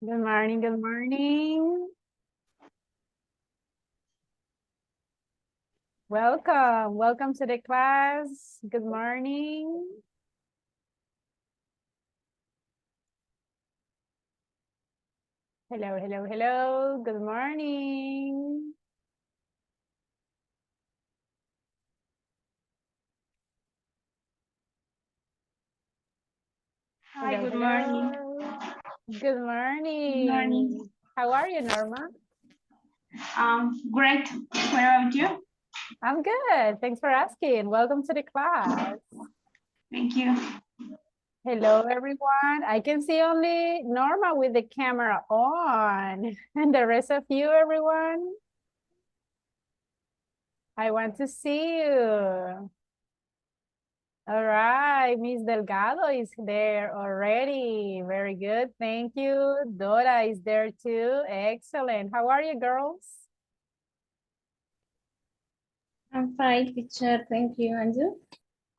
Good morning, good morning. Welcome to the class. Good morning. Hello. Good morning. Hi, good morning. Good Good morning. morning. How are you, Norma? Great. What about you? I'm good. Thanks for asking. Welcome to the class. Thank you. Hello, everyone. I can see only Norma with the camera on. And the rest of you, everyone, I want to see you. All right, Miss Delgado is there already. Very good. Thank you. Dora is there too. Excellent. How are you, girls? I'm fine, teacher. Thank you. And you?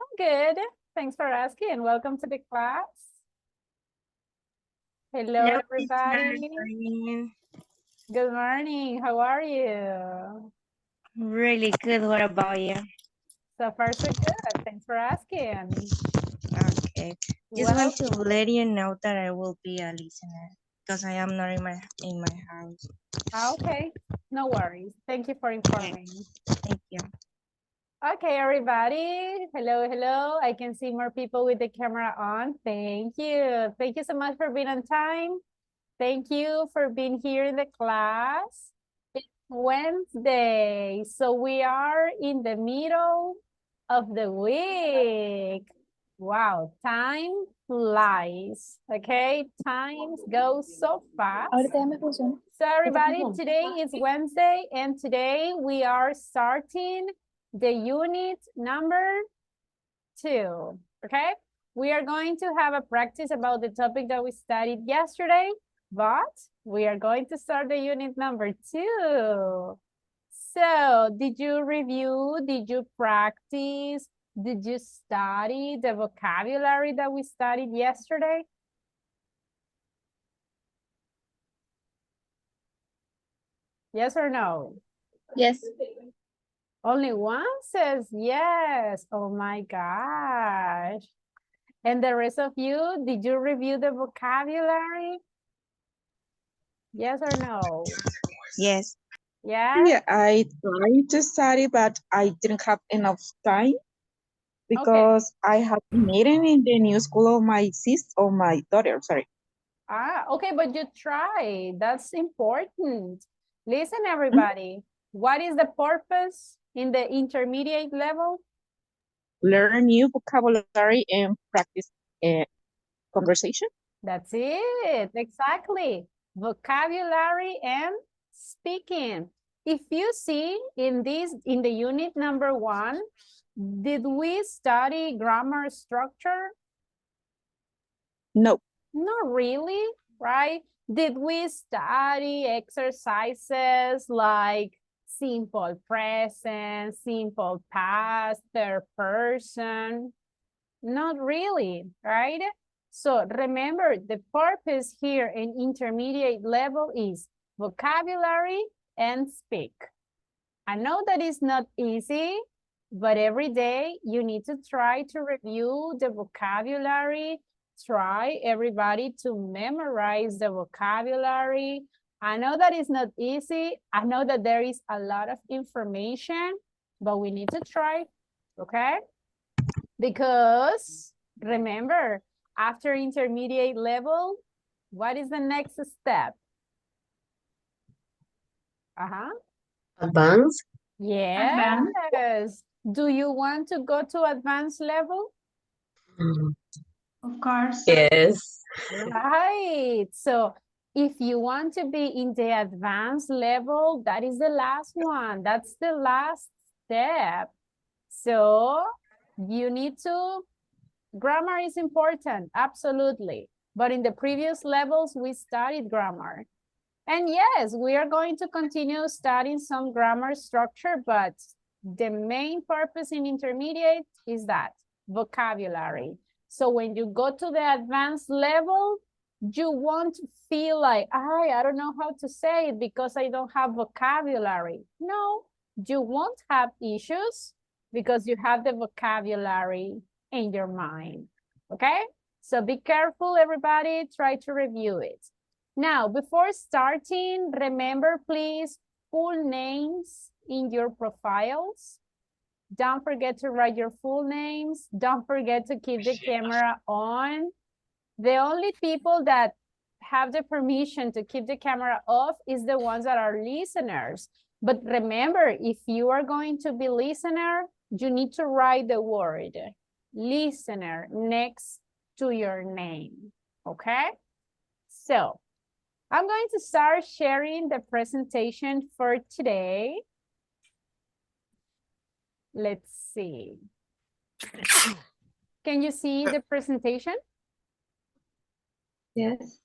I'm good. Thanks for asking. Welcome to the class. Hello, everybody. Good morning. How are you? Really good. What about you? So far, so good. Thanks for asking. Okay. Just Well, want to let you know that I will be a listener because I am not in my house. okay. No worries. Thank you for informing. Thank you. Okay, everybody. Hello. I can see more people with the camera on. Thank you. Thank you so much for being on time. Thank you for being here in the class. It's Wednesday, so we are in the middle of the week. Wow, time flies, okay? Time goes so fast. Ahorita ya me funciona. So everybody, today is Wednesday, and today we are starting the unit number 2, okay? We are going to have a practice about the topic that we studied yesterday, but we are going to start the unit number 2. So, did you review? Did you practice? Did you study the vocabulary that we studied yesterday? Yes or no? Yes. Only one says yes. Oh my gosh. And the rest of you, did you review the vocabulary? Yes or no? Yes. Yeah? Yeah, I tried to study, but I didn't have enough time Okay. because I have a meeting in the new school of my daughter. Sorry. Okay, but you try. That's important. Listen, everybody. What is the purpose in the intermediate level? Learn new vocabulary and practice conversation. That's it. Exactly. Vocabulary and speaking. If you see in the unit number 1, did we study grammar structure? No, Not really, right? Did we study exercises like simple present, simple past, third person? Not really, right? So remember, the purpose here in intermediate level is vocabulary and speak. I know that is not easy, but every day you need to try to review the vocabulary. Try everybody to memorize the vocabulary. I know that is not easy. I know that there is a lot of information, but we need to try, okay? Because remember, after intermediate level, what is the next step? Advanced? Yes. Do you want to go to advanced level? Of course. Yes. Right. So if you want to be in the advanced level, that is the last one. That's the last step. So you need to, grammar is important, absolutely. But in the previous levels, we studied grammar. And yes, we are going to continue studying some grammar structure, but the main purpose in intermediate is that vocabulary. So when you go to the advanced level, You won't feel like, I don't know how to say it because I don't have vocabulary. No, you won't have issues because you have the vocabulary in your mind, okay? So be careful, everybody, try to review it. Now, before starting, remember, please, full names in your profiles. Don't forget to write your full names. Don't forget to keep the camera on. The only people that have the permission to keep the camera off is the ones that are listeners. But remember, if you are going to be listener, you need to write the word listener next to your name, okay? So I'm going to start sharing the presentation for today. Let's see. Can you see the presentation? Yes.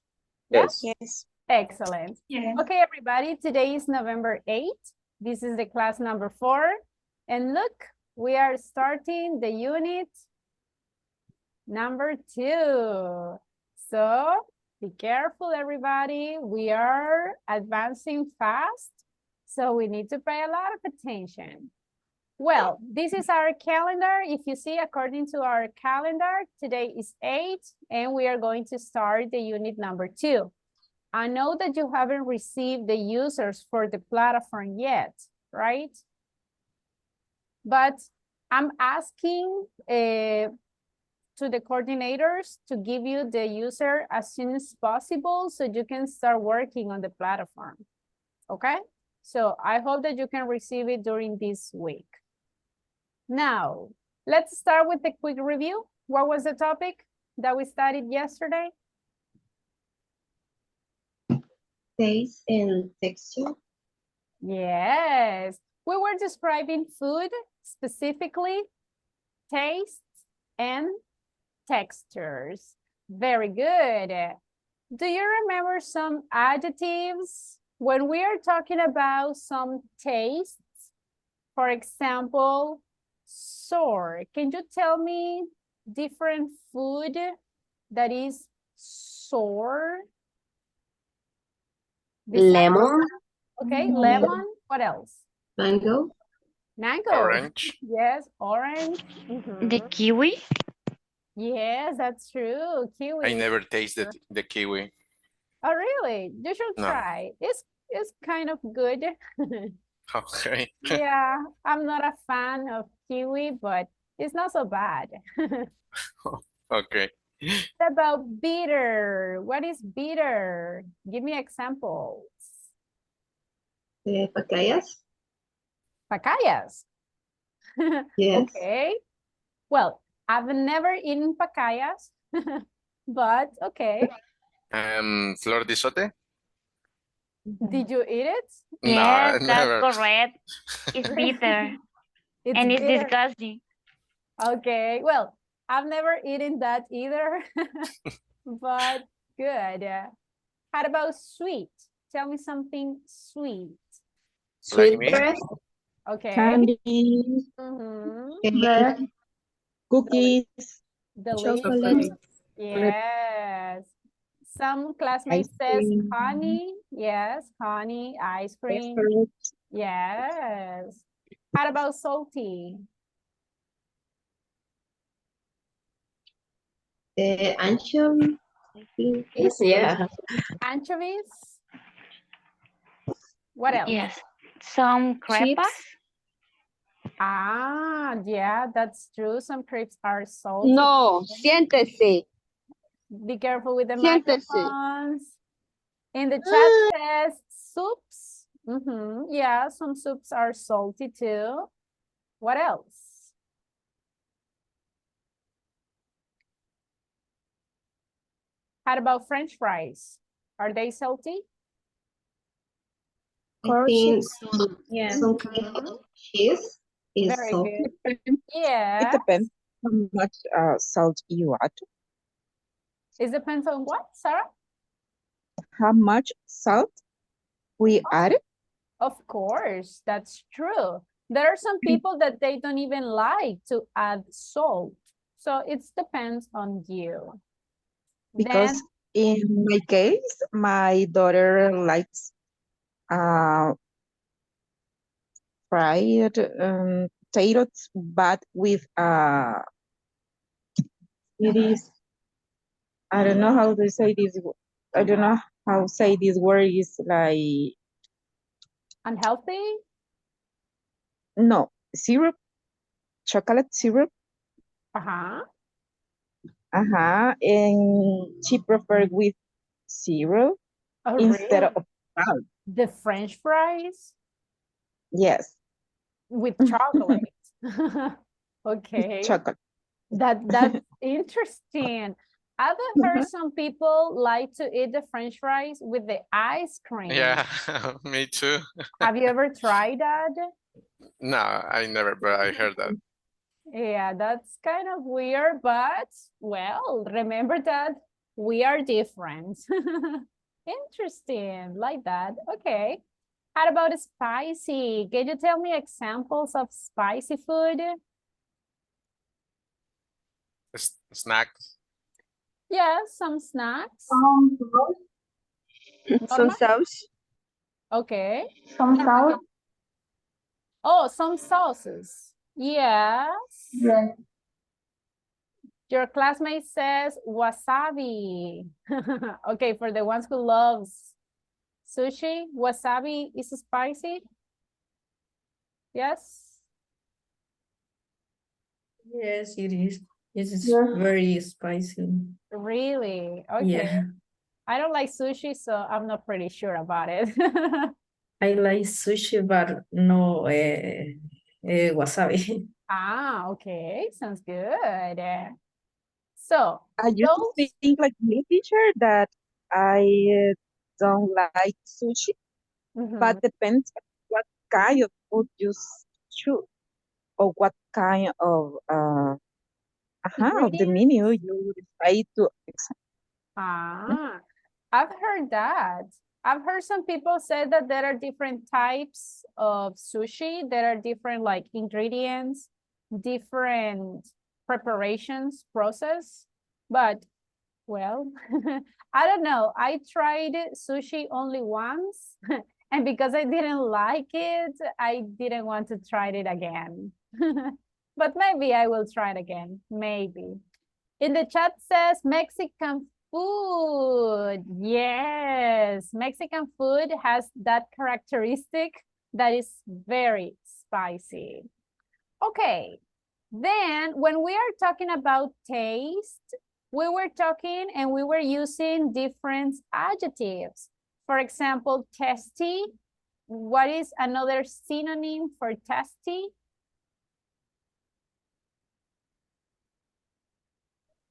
Yes. Yes. Excellent. Yes. Okay, everybody, today is November 8th. This is the class number 4. And look, we are starting the unit number 2. So be careful, everybody. We are advancing fast, so we need to pay a lot of attention. Well, this is our calendar. If you see, according to our calendar, today is 8, and we are going to start the unit number 2. I know that you haven't received the users for the platform yet, right? But I'm asking to the coordinators to give you the user as soon as possible so you can start working on the platform, okay? So I hope that you can receive it during this week. Now, let's start with a quick review. What was the topic that we studied yesterday? Taste and texture. Yes, we were describing food, specifically tastes and textures. Very good. Do you remember some adjectives when we are talking about some tastes? For example, sour. Can you tell me different food that is sour? Lemon, Okay, lemon. What else? Mango. Mango. Orange. Yes, orange. the Mhm. kiwi, Yes, that's true. Kiwi. I never tasted the kiwi. Oh, really? You should No. try. It's kind of good. Okay. Yeah, I'm not a fan of kiwi, but it's not so bad. Okay. What about bitter? What is bitter? Give me examples. Pacayas. Pacayas. Yes. Okay. Well, I've never eaten pacayas, but okay. Flor de sote? Did you eat it? yes, No, that's never. correct. It's bitter It's and it's bitter. disgusting. Okay, well, I've never eaten that either, but good. How about sweet? Tell me something sweet. Like me? Sweetbread. Okay. Candy, Mhm. Cake. cookies, Delicious. Chocolate. Yes. Some ice classmates says cream, honey. Yes, honey, ice cream. fruit, Yes. How about salty? Anchovy. I think. Yeah. Anchovies? What else? Yes, some crepas. Chips. Ah, yeah, that's true. Some crepes are salty. No, siéntese. Be careful with the Siéntese. microphones. In the chat says soups. Yeah, some soups are salty too. What else? How about French fries? Are they salty? I think some, Yeah. some kind of cheese is Very salty. good. It Yeah. depends how much salt you add. It depends on what, Sarah? How much salt we add. Of course, that's true. There are some people that they don't even like to add salt. So it depends on you. Because Then, In my case, my daughter likes fried potatoes, but with it is, I don't know how to say this. I don't know how to say this word is like, Unhealthy? no, syrup, chocolate syrup. Uh-huh. And she preferred with syrup Oh, instead really? of salt. The French fries Yes, with chocolate. Okay. chocolate. That's interesting. I've heard some people like to eat the French fries with the ice cream. Yeah, me too. Have you ever tried that? No, I never, but I heard that. Yeah, that's kind of weird, but well, remember that we are different. Interesting, like that. Okay. How about spicy? Can you tell me examples of spicy food? Snacks. Yeah, some snacks. Some Norma? sauce. Okay. Some sauce. Oh, some sauces. Yes. Yes. Your classmate says wasabi. Okay, for the ones who loves sushi, wasabi is spicy? Yes? Yes, it is. It is Yes. very spicy. Really? Okay. Yeah, I don't like sushi, so I'm not pretty sure about it. I like sushi, but no wasabi. Ah, okay. Sounds good. So, I used to those, think like you, teacher, that I don't like sushi, Mhm. but depends on what kind of food you choose or what kind of of the Ingredients? menu you decide to. Ah, I've heard that. I've heard some people say that there are different types of sushi. There are different like ingredients, different preparations process. But well, I don't know. I tried sushi only once. And because I didn't like it, I didn't want to try it again. But maybe I will try it again. Maybe. In the chat says Mexican food. Yes, Mexican food has that characteristic that is very spicy. Okay, then when we are talking about taste, we were talking and we were using different adjectives. For example, tasty. What is another synonym for tasty?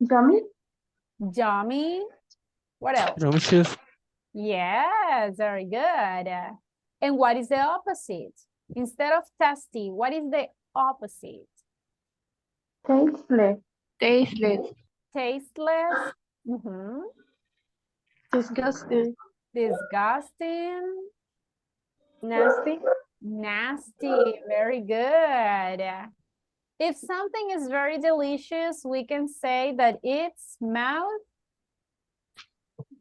Yummy. Yummy. What else? Scrumptious. Yes, very good. And what is the opposite? Instead of tasty, what is the opposite? Tasteless. Tasteless. Tasteless. Mhm. Disgusting. Disgusting. Nasty. Nasty. Very good. If something is very delicious, we can say that it's mouth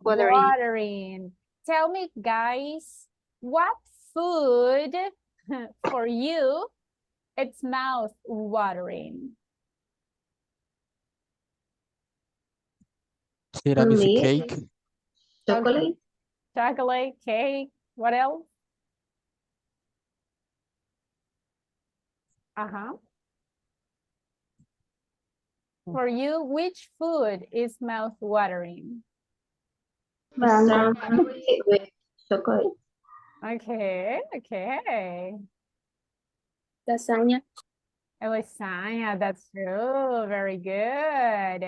Watering. watering. Tell me, guys, what food for you it's mouth watering? Tiramisu me, cake. chocolate. Chocolate, cake, what else? Uh-huh. For you, which food is mouth watering? Strawberry with chocolate. Okay, okay. Lasagna. Lasagna, that's true. Very good.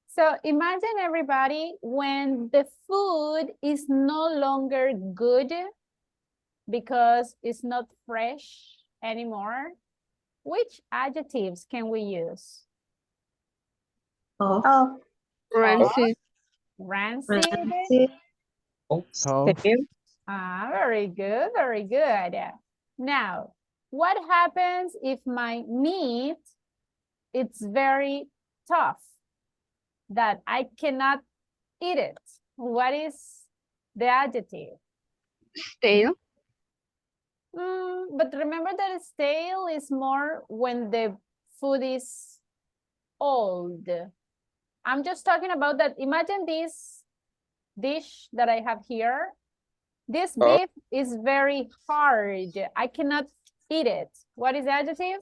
So imagine everybody when the food is no longer good because it's not fresh anymore. Which adjectives can we use? Of. Rancid. Rancid. Rancid. Tough. Ah, very good, very good. Now, what happens if my meat it's very tough that I cannot eat it? What is the adjective? Stale. But remember that stale is more when the food is old. I'm just talking about that. Imagine this dish that I have here. This beef is very hard. I cannot eat it. What is the adjective?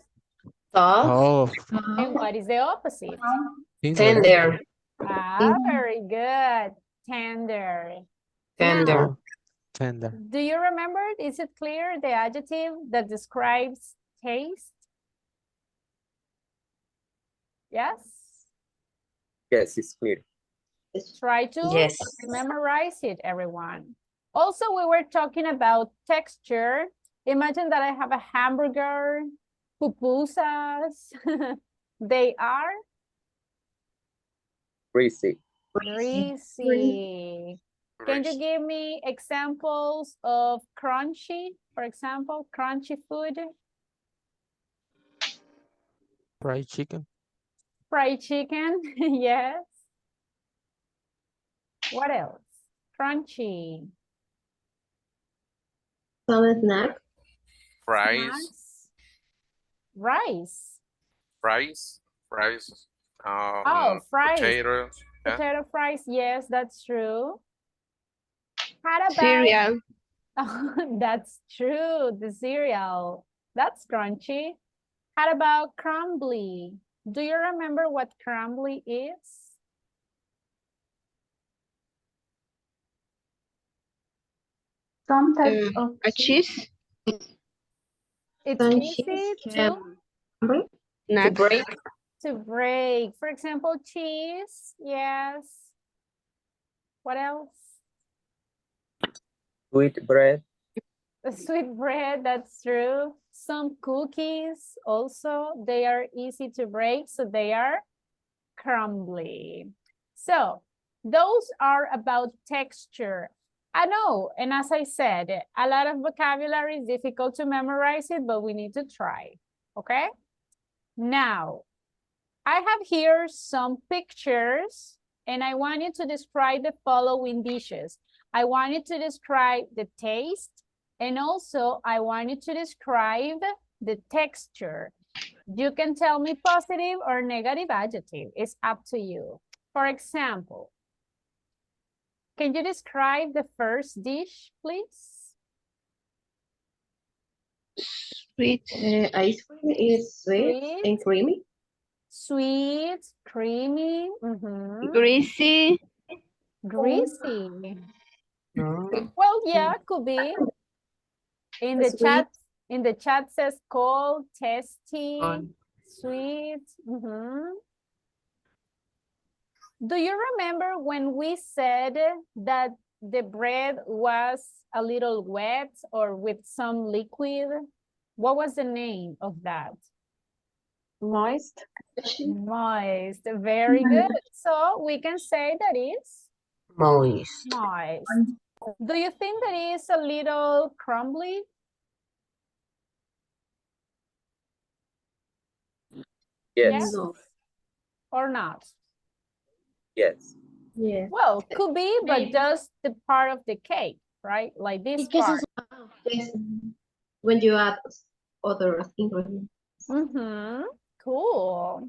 Oh, And what is the opposite? Tender. Very good. Tender. Tender. oh, tender. Do you remember? Is it clear the adjective that describes taste? Yes? Yes, it's clear. Try to Yes. memorize it, everyone. Also, we were talking about texture. Imagine that I have a hamburger, pupusas. They are Greasy. greasy. Can you Grease. give me examples of crunchy, for example, crunchy food? Fried chicken. Fried chicken, yes. What else? Crunchy. Some snack. Fries. Snacks. Rice. Fries. Fries. Oh, fries. Potatoes. Yeah. Potato fries, yes, that's true. How about Cereal. that's true, the cereal. That's crunchy. How about crumbly? Do you remember what crumbly is? Some types of A cheese. It's Some easy cheese to can break. To break. break. For example, cheese, yes. What else? Sweet bread. The sweet bread, that's true. Some cookies also, they are easy to break, so they are crumbly. So those are about texture. I know, and as I said, a lot of vocabulary is difficult to memorize it, but we need to try, okay? Now, I have here some pictures, and I want you to describe the following dishes. I want you to describe the taste, and also I want you to describe the texture. You can tell me positive or negative adjective. It's up to you. For example, can you describe the first dish, please? Sweet. Ice cream is sweet and creamy. Sweet, creamy, Greasy. greasy. Well, yeah, could be. In the chat says cold, tasty, sweet. Do you remember when we said that the bread was a little wet or with some liquid? What was the name of that? Moist. Moist, very good. So we can say that is Moist. moist. Do you think that is a little crumbly? Yes. No. Or not? Yes. Yeah. Well, could be, but just the part of the cake, right? Like this part. Yes. When you add other ingredients. Cool.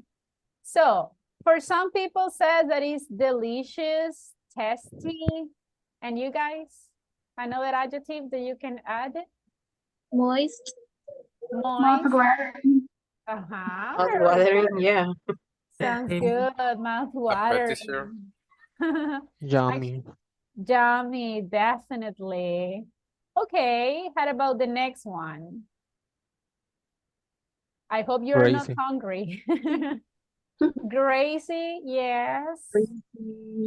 So for some people says that it's delicious, tasty. And you guys, another adjective that you can add? Moist. Moist. mouth-watering. Watering, yeah. Sounds good. Mouth Appetizer. watering. Yummy. Yummy, definitely. Okay, how about the next one? I hope you're not Crazy. hungry. Grazy, yes.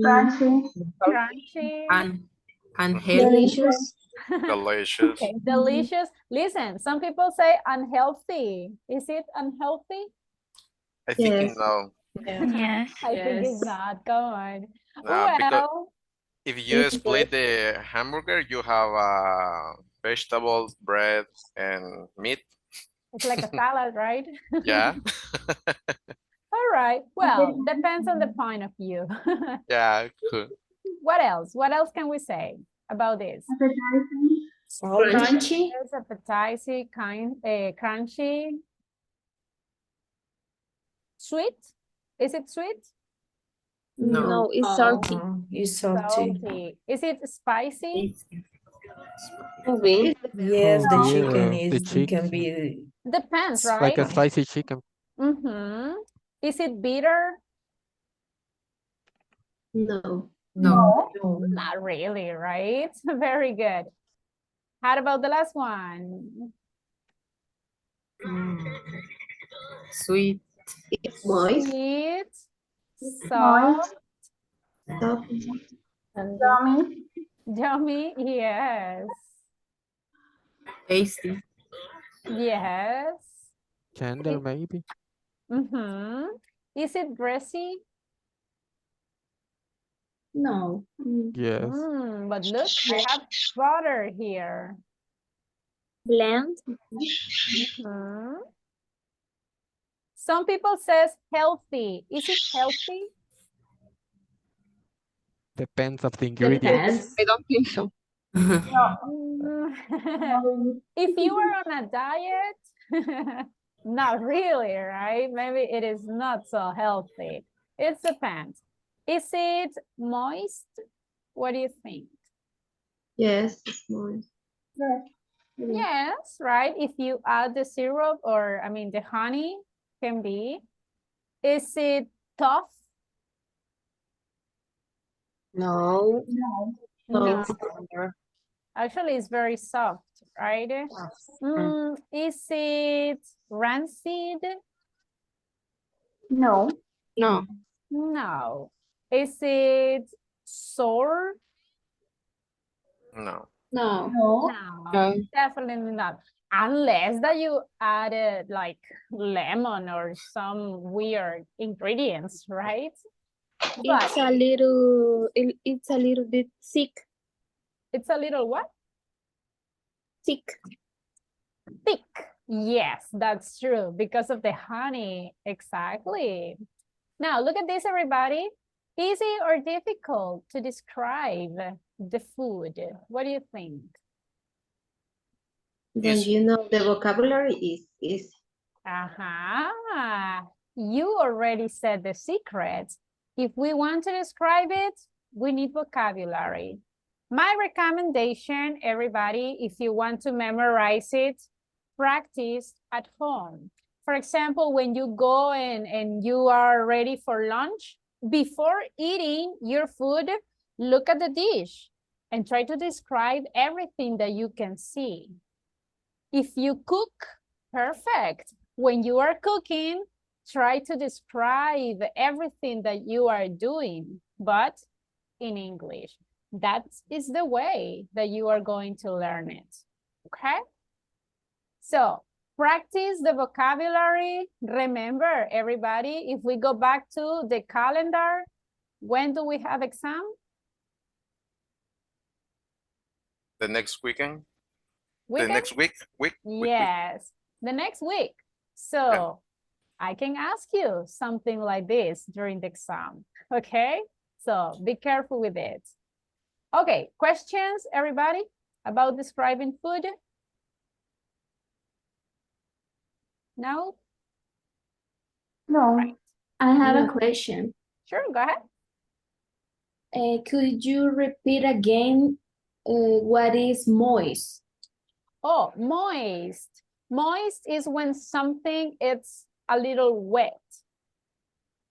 Crunchy. Crunchy. Delicious. Delicious. Okay, delicious. Listen, some people say unhealthy. Is it unhealthy? I think Yes. no. Yes. I think it's not. Come on. No, because Well, if you It's split the hamburger, you have vegetables, bread, and meat. it's like a salad, right? Yeah. All right. Well, depends on the point of view. Yeah. Cool. What else? What else can we say about this? Appetizing. Crunchy. It's appetizing, crunchy. Sweet? Is it sweet? No, it's salty. It's salty. Salty. Is it spicy? Maybe. Yes, the Yeah, chicken the is, it can chicken. be. Depends, right? Like a spicy chicken. Mm-hmm. Is it bitter? No. No. Not really, right? Very good. How about the last one? Sweet. It's moist. Sweet, soft, Yummy. yummy, yes. Tasty. Yes. Tender, maybe. Mm-hmm. Is it greasy? No. Yes. But look, we have butter here. Bland. Mhm. Some people says healthy. Is it healthy? Depends of the ingredients. I don't think so. Mm. If you are on a diet, not really, right? Maybe it is not so healthy. It depends. Is it moist? What do you think? Yes, it's moist. Yes, right? If you add the syrup or, I mean, the honey can be. Is it tough? No. No. Actually, it's very soft, right? Is it rancid? No. No. No. Is it sour? No. No. No, definitely not. Unless that you added like lemon or some weird ingredients, right? But It's a little. It's a little bit thick. it's a little what? Thick. Thick. Yes, that's true because of the honey. Exactly. Now look at this, everybody. Easy or difficult to describe the food? What do you think? Then you know the vocabulary is You already said the secret. If we want to describe it, we need vocabulary. My recommendation, everybody, if you want to memorize it, practice at home. For example, when you go and you are ready for lunch, before eating your food, look at the dish and try to describe everything that you can see. If you cook, perfect. When you are cooking, try to describe everything that you are doing, but in English. That is the way that you are going to learn it, okay? So practice the vocabulary. Remember, everybody, if we go back to the calendar, when do we have exam? The next weekend? The Weekend? next week? Yes, the next week. So I can ask you something like this during the exam, okay? So be careful with it. Okay, questions, everybody, about describing food? No? No. Right. I have a question. Sure, go ahead. Could you repeat again what is moist? Oh, moist. Moist is when something is a little wet.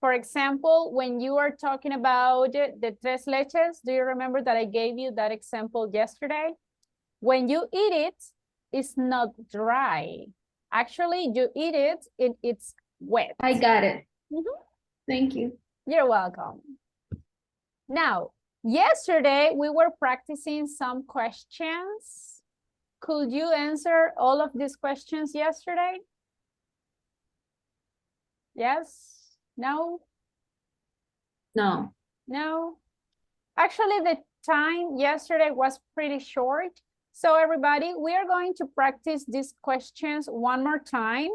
For example, when you are talking about the tres leches, do you remember that I gave you that example yesterday? When you eat it, it's not dry. Actually, you eat it, it's wet. I got it. Mhm. Thank you. You're welcome. Now, yesterday we were practicing some questions. Could you answer all of these questions yesterday? Yes? No? No. No? Actually, the time yesterday was pretty short. So everybody, we are going to practice these questions one more time.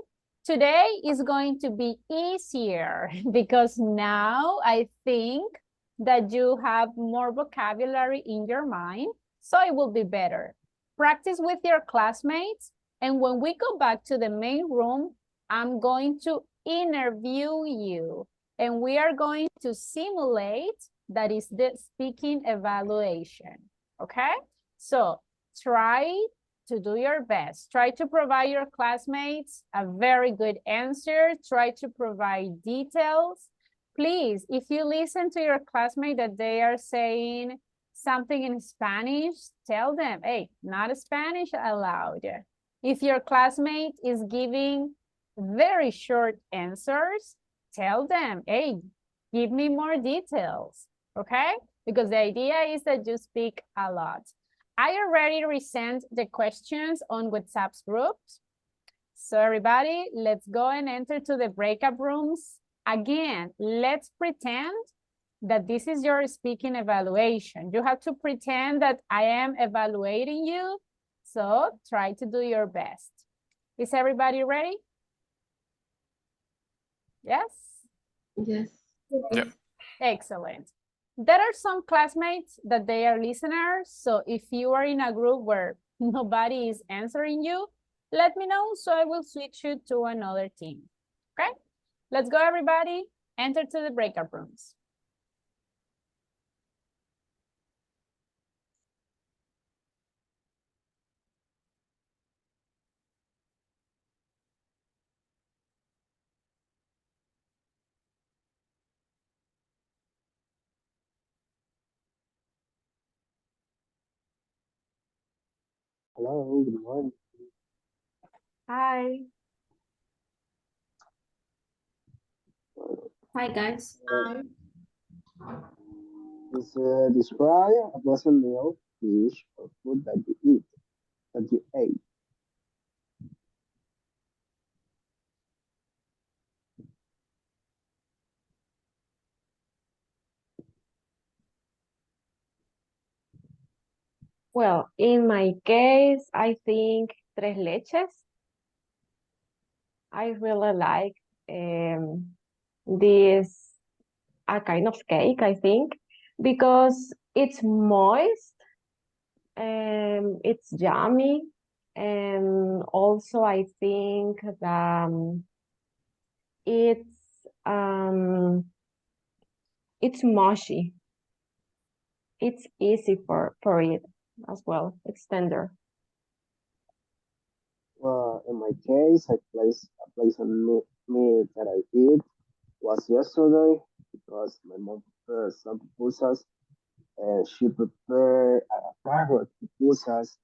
Today is going to be easier because now I think that you have more vocabulary in your mind, so it will be better. Practice with your classmates, and when we go back to the main room, I'm going to interview you, and we are going to simulate, that is the speaking evaluation, okay? So try to do your best. Try to provide your classmates a very good answer. Try to provide details. Please, if you listen to your classmate that they are saying something in Spanish, tell them, hey, not Spanish allowed. If your classmate is giving very short answers, tell them, hey, give me more details, okay? Because the idea is that you speak a lot. I already resent the questions on WhatsApp's groups. So everybody, let's go and enter to the breakout rooms. Again, let's pretend that this is your speaking evaluation. You have to pretend that I am evaluating you. So try to do your best. Is everybody ready? Yes? Yes. Yeah. Excellent. There are some classmates that they are listeners. So if you are in a group where nobody is answering you, let me know so I will switch you to another team. Okay? Let's go, everybody. Enter to the breakout rooms. Hello, good morning. Hi. Hi, guys. Describe a pleasant meal, dish, or food that you ate. Well, in my case, I think tres leches. I really like this a kind of cake, I think, because it's moist, it's yummy, and also I think that it's mushy. It's easy for it as well. It's tender. Well, in my case, I placed a meal that I eat was yesterday because my mom prepared some pupusas and she prepared a carrot pupusas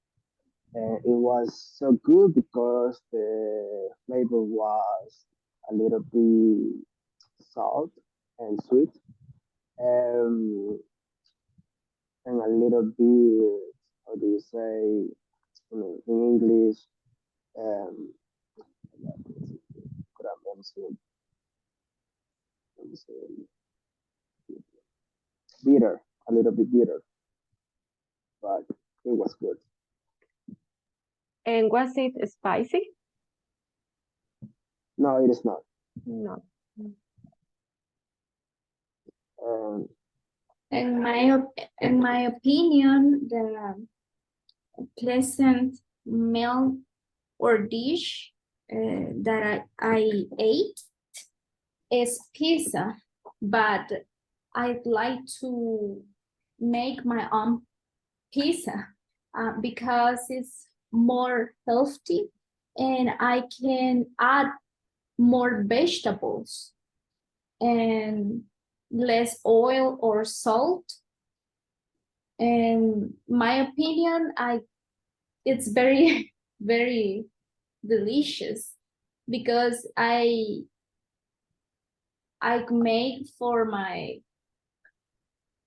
and it was so good because the flavor was a little bit salt and sweet and a little bit, how do you say, in English, um, let me see, bitter, a little bit bitter, but it was good. And was it spicy? No, it is not. No. Um, In my opinion, the pleasant meal or dish that I ate is pizza, but I'd like to make my own pizza because it's more healthy and I can add more vegetables and less oil or salt. In my opinion, it's very, very delicious because I make for my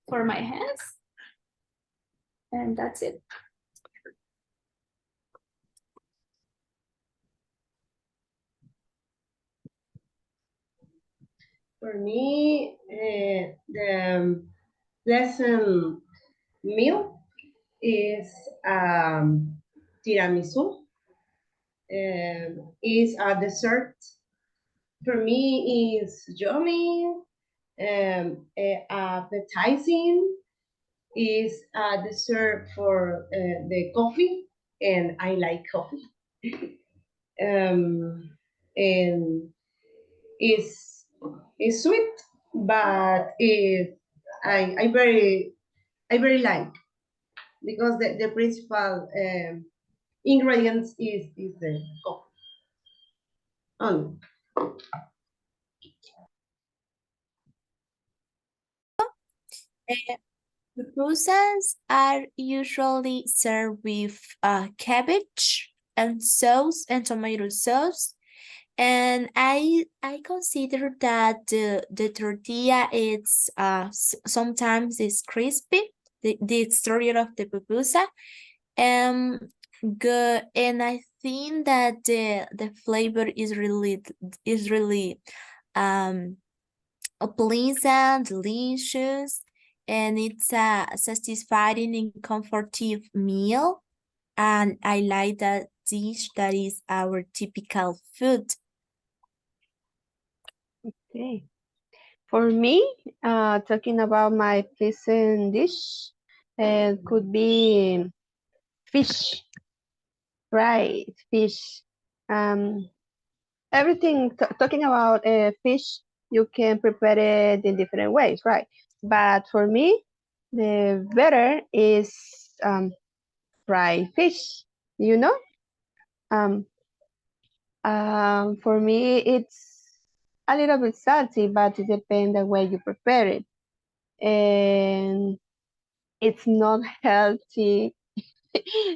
hands, and that's it. For me, the pleasant meal is tiramisu. Is a dessert. For me, is yummy appetizing, is a dessert for the coffee, and I like coffee. And is sweet, but I very like, because the principal ingredients is the coffee. Only. Pupusas are usually served with cabbage and sauce and tomato sauce. And I consider that the tortilla is sometimes is crispy, the exterior of the pupusa. Good, and I think that the flavor is really pleasant, delicious, and it's a satisfying and comforting meal. And I like that dish that is our typical food. Okay. For me, talking about my pleasant dish, could be fish, right? Fish. Everything talking about fish, you can prepare it in different ways, right? But for me, the better is fried fish. You know, um, for me, it's a little bit salty, but it depends the way you prepare it, and it's not healthy.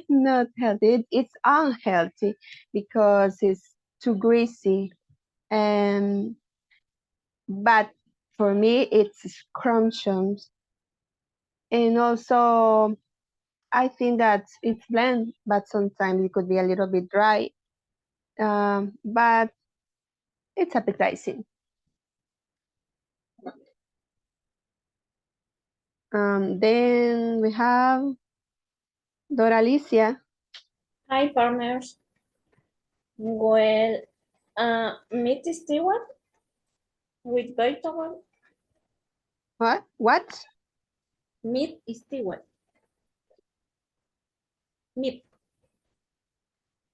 Not healthy. It's unhealthy because it's too greasy. And but for me, it's scrumptious. And also, I think that it's bland, but sometimes it could be a little bit dry. But it's appetizing. Then we have Doralicia. Hi, farmers. Well, meat steward with vegetable. What? What? Meat steward. Meat.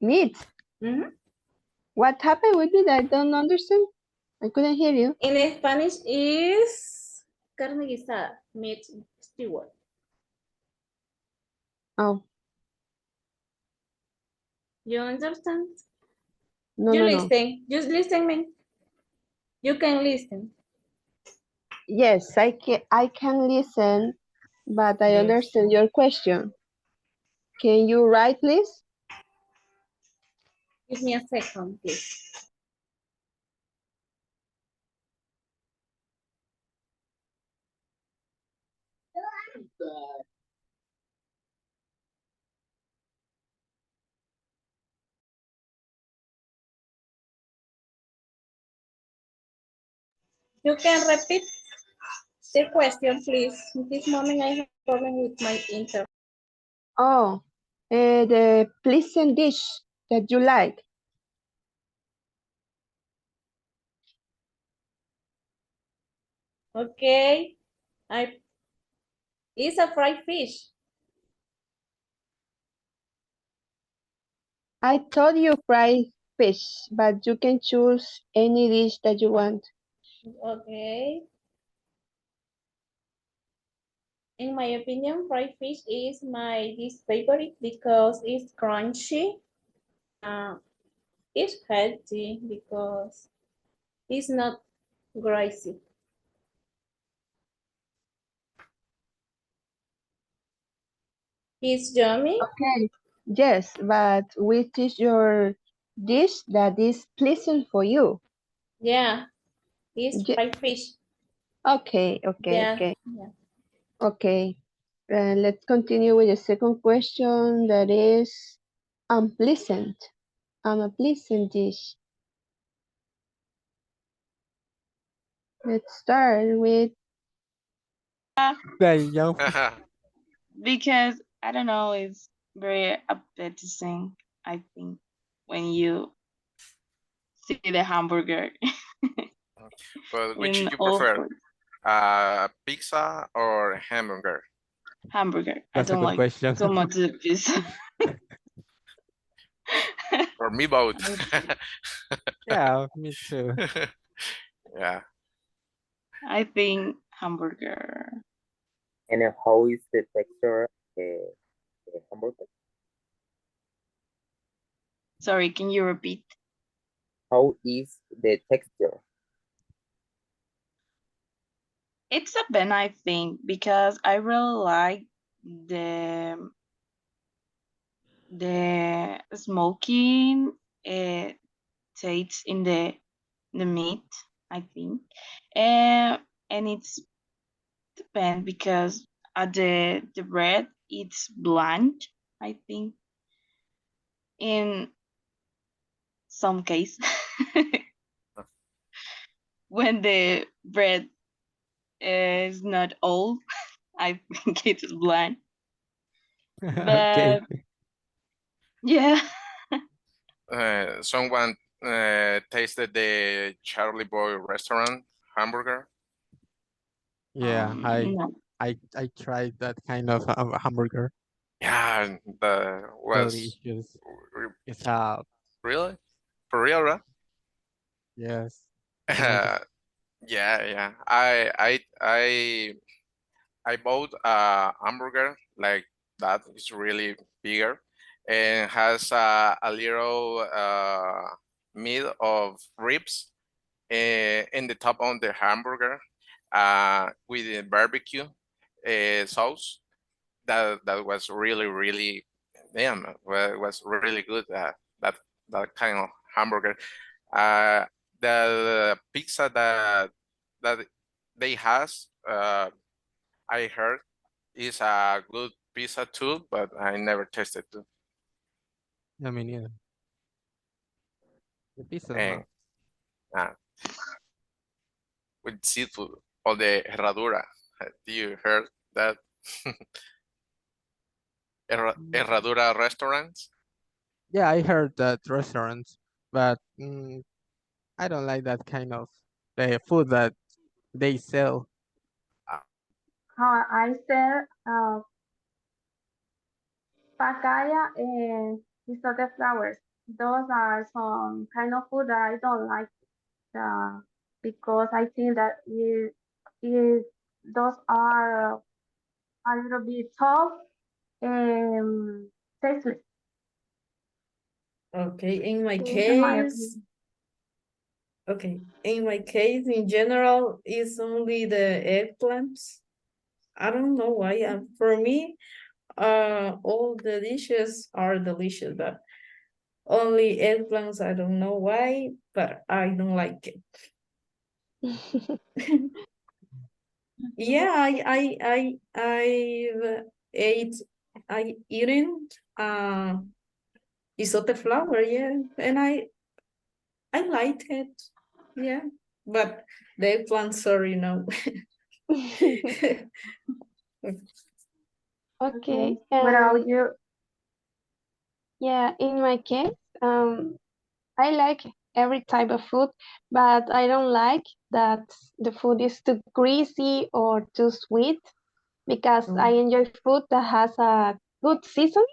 Meat. Mm-hmm. What happened with it? I don't understand. I couldn't hear you. In Spanish is carne guisada, meat steward. Oh. You understand? No, you no, listen. No. Just listen me. You can listen. Yes, I can listen, but I understand your question. Can you write, please? Give me a second, please. You can repeat the question, please. In this moment, I have a problem with my internet. Oh, the pleasant dish that you like. Okay. It's a fried fish. I told you fried fish, but you can choose any dish that you want. Okay. In my opinion, fried fish is my least favorite because it's crunchy. It's healthy because it's not greasy. It's yummy. Okay. Yes, but which is your dish that is pleasant for you? Yeah, it's fried fish. Okay, okay, Yeah. okay. Yeah. Okay. Let's continue with the second question that is unpleasant. Unpleasant dish. Let's start with Because I don't know, it's very appetizing, I think, when you see the hamburger. But which in you all prefer? foods. Pizza or hamburger? Hamburger. I That's a don't good like question. so much the pizza. For me, both. Yeah, me too. Yeah. I think hamburger. And how is the texture of hamburger? Sorry, can you repeat? How is the texture? It's a Ben, I think, because I really like the smoking taste in the meat, I think. And it's depend because the bread it's bland, I think, in some case. When the bread is not old, I think it's bland. Okay. But yeah, Someone tasted the Charlie Boy restaurant hamburger. Yeah, no. I tried that kind of hamburger. Yeah, the was Delicious. re- It's really for real, right? yes. Amazing. Yeah. I bought a hamburger like that. It's really bigger and has a little meat of ribs in the top on the hamburger with the barbecue sauce. That was really damn. Was really good. That kind of hamburger. The pizza that they has I heard is a good pizza too, but I never tasted too. I mean, yeah. The pizza. And with seafood or the herradura. Do you heard that? Herradura restaurants? Yeah, I heard that restaurants, but I don't like that kind of the food that they sell. I said papaya and isota flowers. Those are some kind of food that I don't like because I think that those are a little bit tough and tasteless. Okay, in my In my case, in general, it's only the eggplants. I don't know why. For me, all the dishes are delicious, but only eggplants, I don't know why, but I don't like it. Yeah, I eaten isote flower, yeah, and I liked it, yeah, but the eggplant, sorry, no. Okay. What about you? Yeah, in my case, I like every type of food, but I don't like that the food is too greasy or too sweet because I enjoy food that has a good season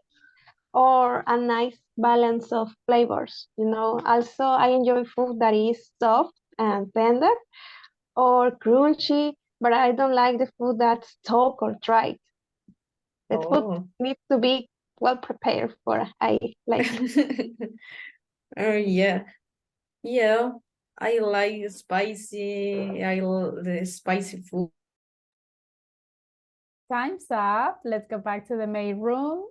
or a nice balance of flavors. Also I enjoy food that is soft and tender or crunchy, but I don't like the food that's tough or dry. The food needs to be well prepared for I like. Oh yeah, I like spicy. I love the spicy food. Time's up. Let's go back to the main room.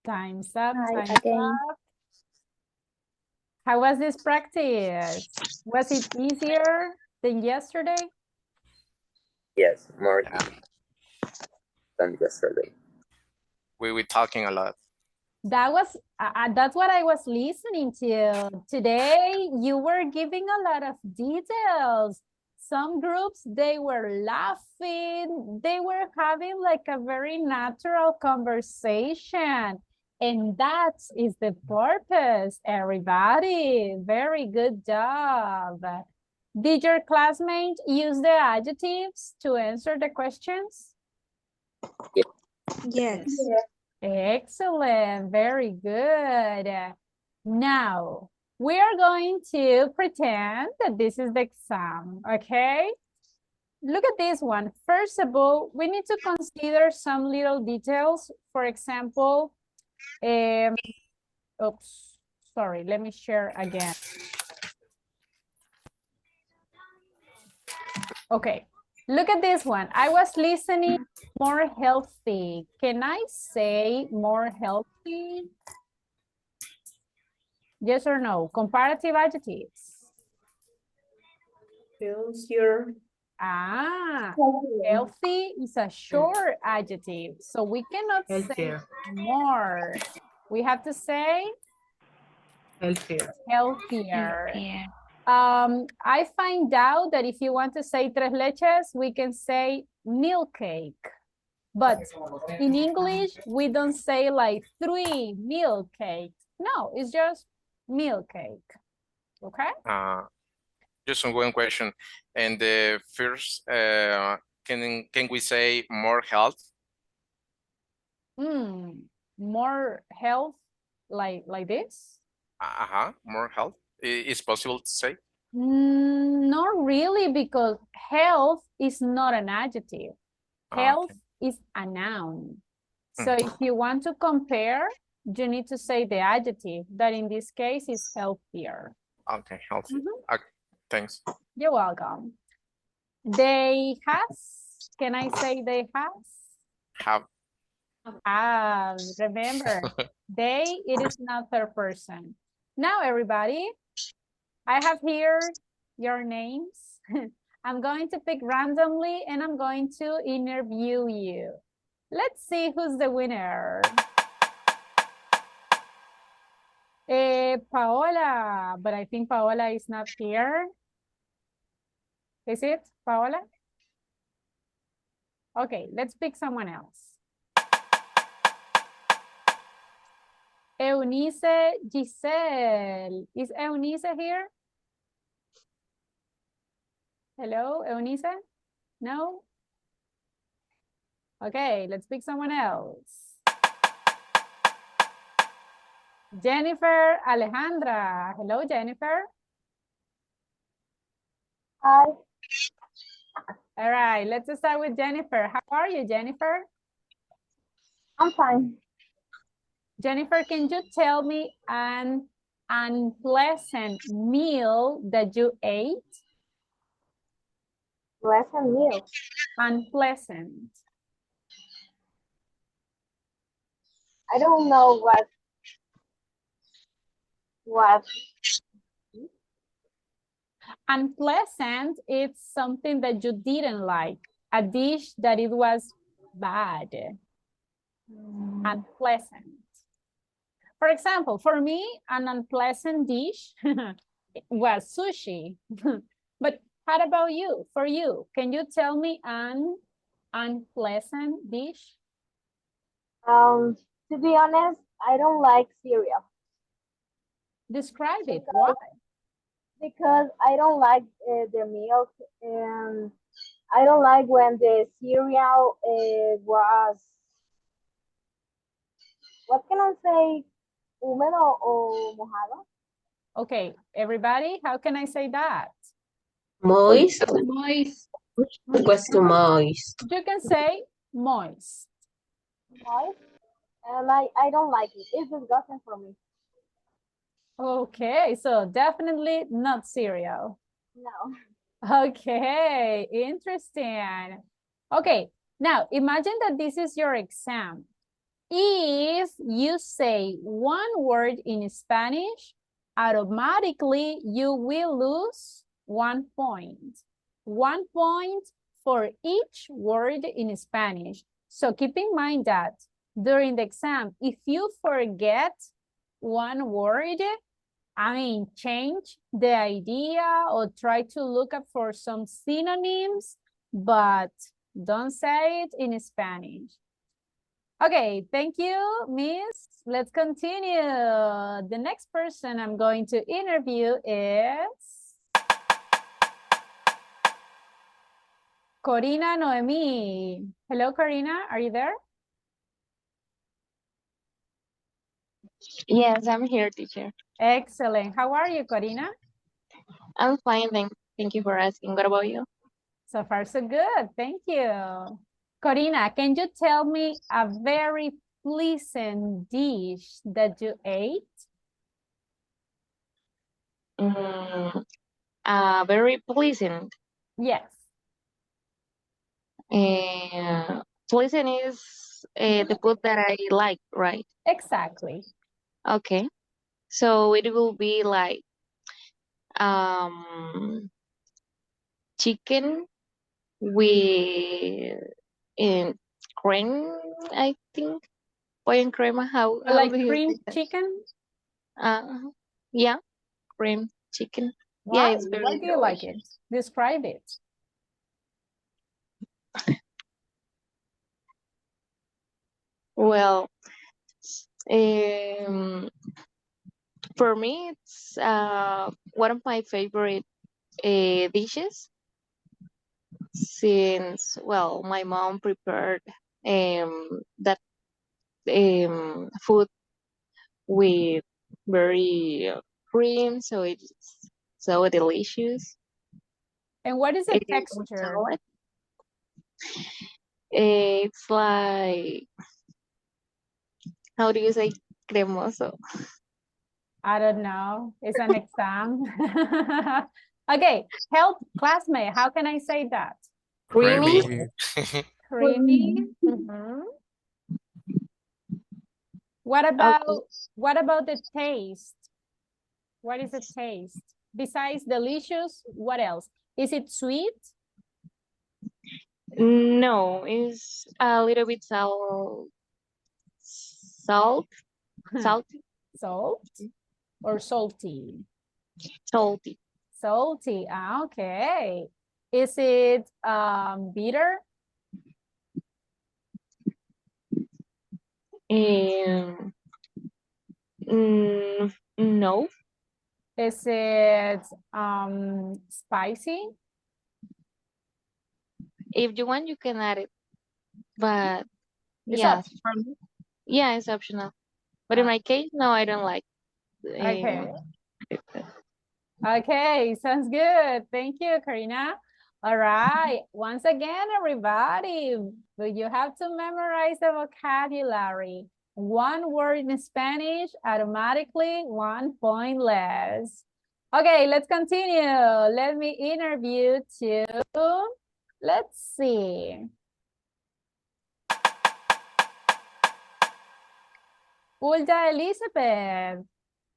Time's up. Time's up. How was this practice? Was it easier than yesterday? Yes, more than yesterday. We were talking a lot. That's what I was listening to. Today, you were giving a lot of details. Some groups, they were laughing. They were having like a very natural conversation. And that is the purpose, everybody. Very good job. Did your classmate use the adjectives to answer the questions? Yes. Excellent, very good. Now, we are going to pretend that this is the exam, okay? Look at this one. First of all, we need to consider some little details. For example, oops, sorry, let me share again. Okay, look at this one. I was listening more healthy. Can I say more healthy? Yes or no? Comparative adjectives. Healthier. Ah, healthy is a short adjective, so we cannot say more. We have to say Healthier. healthier. Healthier. I find out that if you want to say tres leches, we can say milk cake. But in English, we don't say like 3 milk cakes. No, it's just milk cake. Okay? Just one question. And the first, can we say more health? More health like this? More health. Is possible to say? Not really, because health is not an adjective. Health is a noun. So if you want to compare, you need to say the adjective that in this case is healthier. Okay, healthy. Okay, thanks. You're welcome. They has. Can I say they has? Have. Remember, they, it is not third person. Now, everybody, I have here your names. I'm going to pick randomly and I'm going to interview you. Let's see who's the winner. Paola, but I think Paola is not here. Is it, Paola? Okay, let's pick someone else. Eunice Giselle. Is Eunice here? Hello, Eunice? No? Okay, let's pick someone else. Jennifer Alejandra. Hello, Jennifer. Hi. All right, let's start with Jennifer. How are you, Jennifer? I'm fine. Jennifer, can you tell me an unpleasant meal that you ate? Pleasant meal. Unpleasant. I don't know what. Unpleasant, it's something that you didn't like. A dish that it was bad. Unpleasant. For example, for me, an unpleasant dish was sushi. But how about you? For you, can you tell me an unpleasant dish? To be honest, I don't like cereal. Describe it. Why? Because I don't like the milk, and I don't like when the cereal was, what can I say, húmedo o mojado? Okay, everybody, how can I say that? Moist. Moist. Question moist. You can say moist. Moist? And I don't like it. It's disgusting for me. Okay, so definitely not cereal. No. Okay, interesting. Okay, now imagine that this is your exam. If you say one word in Spanish, automatically you will lose 1 point. 1 point for each word in Spanish. So keep in mind that during the exam, if you forget one word, change the idea or try to look up for some synonyms, but don't say it in Spanish. Okay, thank you, Miss. Let's continue. The next person I'm going to interview is Corina Noemi. Hello, Corina. Are you there? Yes, I'm here, teacher. Excellent. How are you, Corina? I'm fine, thank you for asking. What about you? So far, so good. Thank you. Corina, can you tell me a very pleasant dish that you ate? Very pleasant. Yes. Pleasant is the food that I like, right? Exactly. Okay. So it will be like chicken with cream, I think. Pollo en crema, how Like do you cream say that? chicken? Yeah, cream chicken. Yeah, Why? it's very Why do you like it? delicious. Describe it. Well, for me, it's one of my favorite dishes since, well, my mom prepared that food with very cream, so it's so delicious. And what is the With texture? salad. It's like, how do you say cremoso? I don't know. It's an exam. Okay, help classmate. How can I say that? Creamy. Creamy. Mhm. What about the taste? What is the taste? Besides delicious, what else? Is it sweet? No, it's a little bit salty. Salt or salty? Salty. Salty. Ah, okay. Is it bitter? No. Is it spicy? If you want, you can add it, but It's yeah, optional. for me, yeah, it's optional. But in my case, no, I don't like. Okay. Okay, sounds good. Thank you, Karina. All right. Once again, everybody, you have to memorize the vocabulary. One word in Spanish, automatically 1 point less. Okay, let's continue. Let me interview to, let's see. Ulda Elizabeth.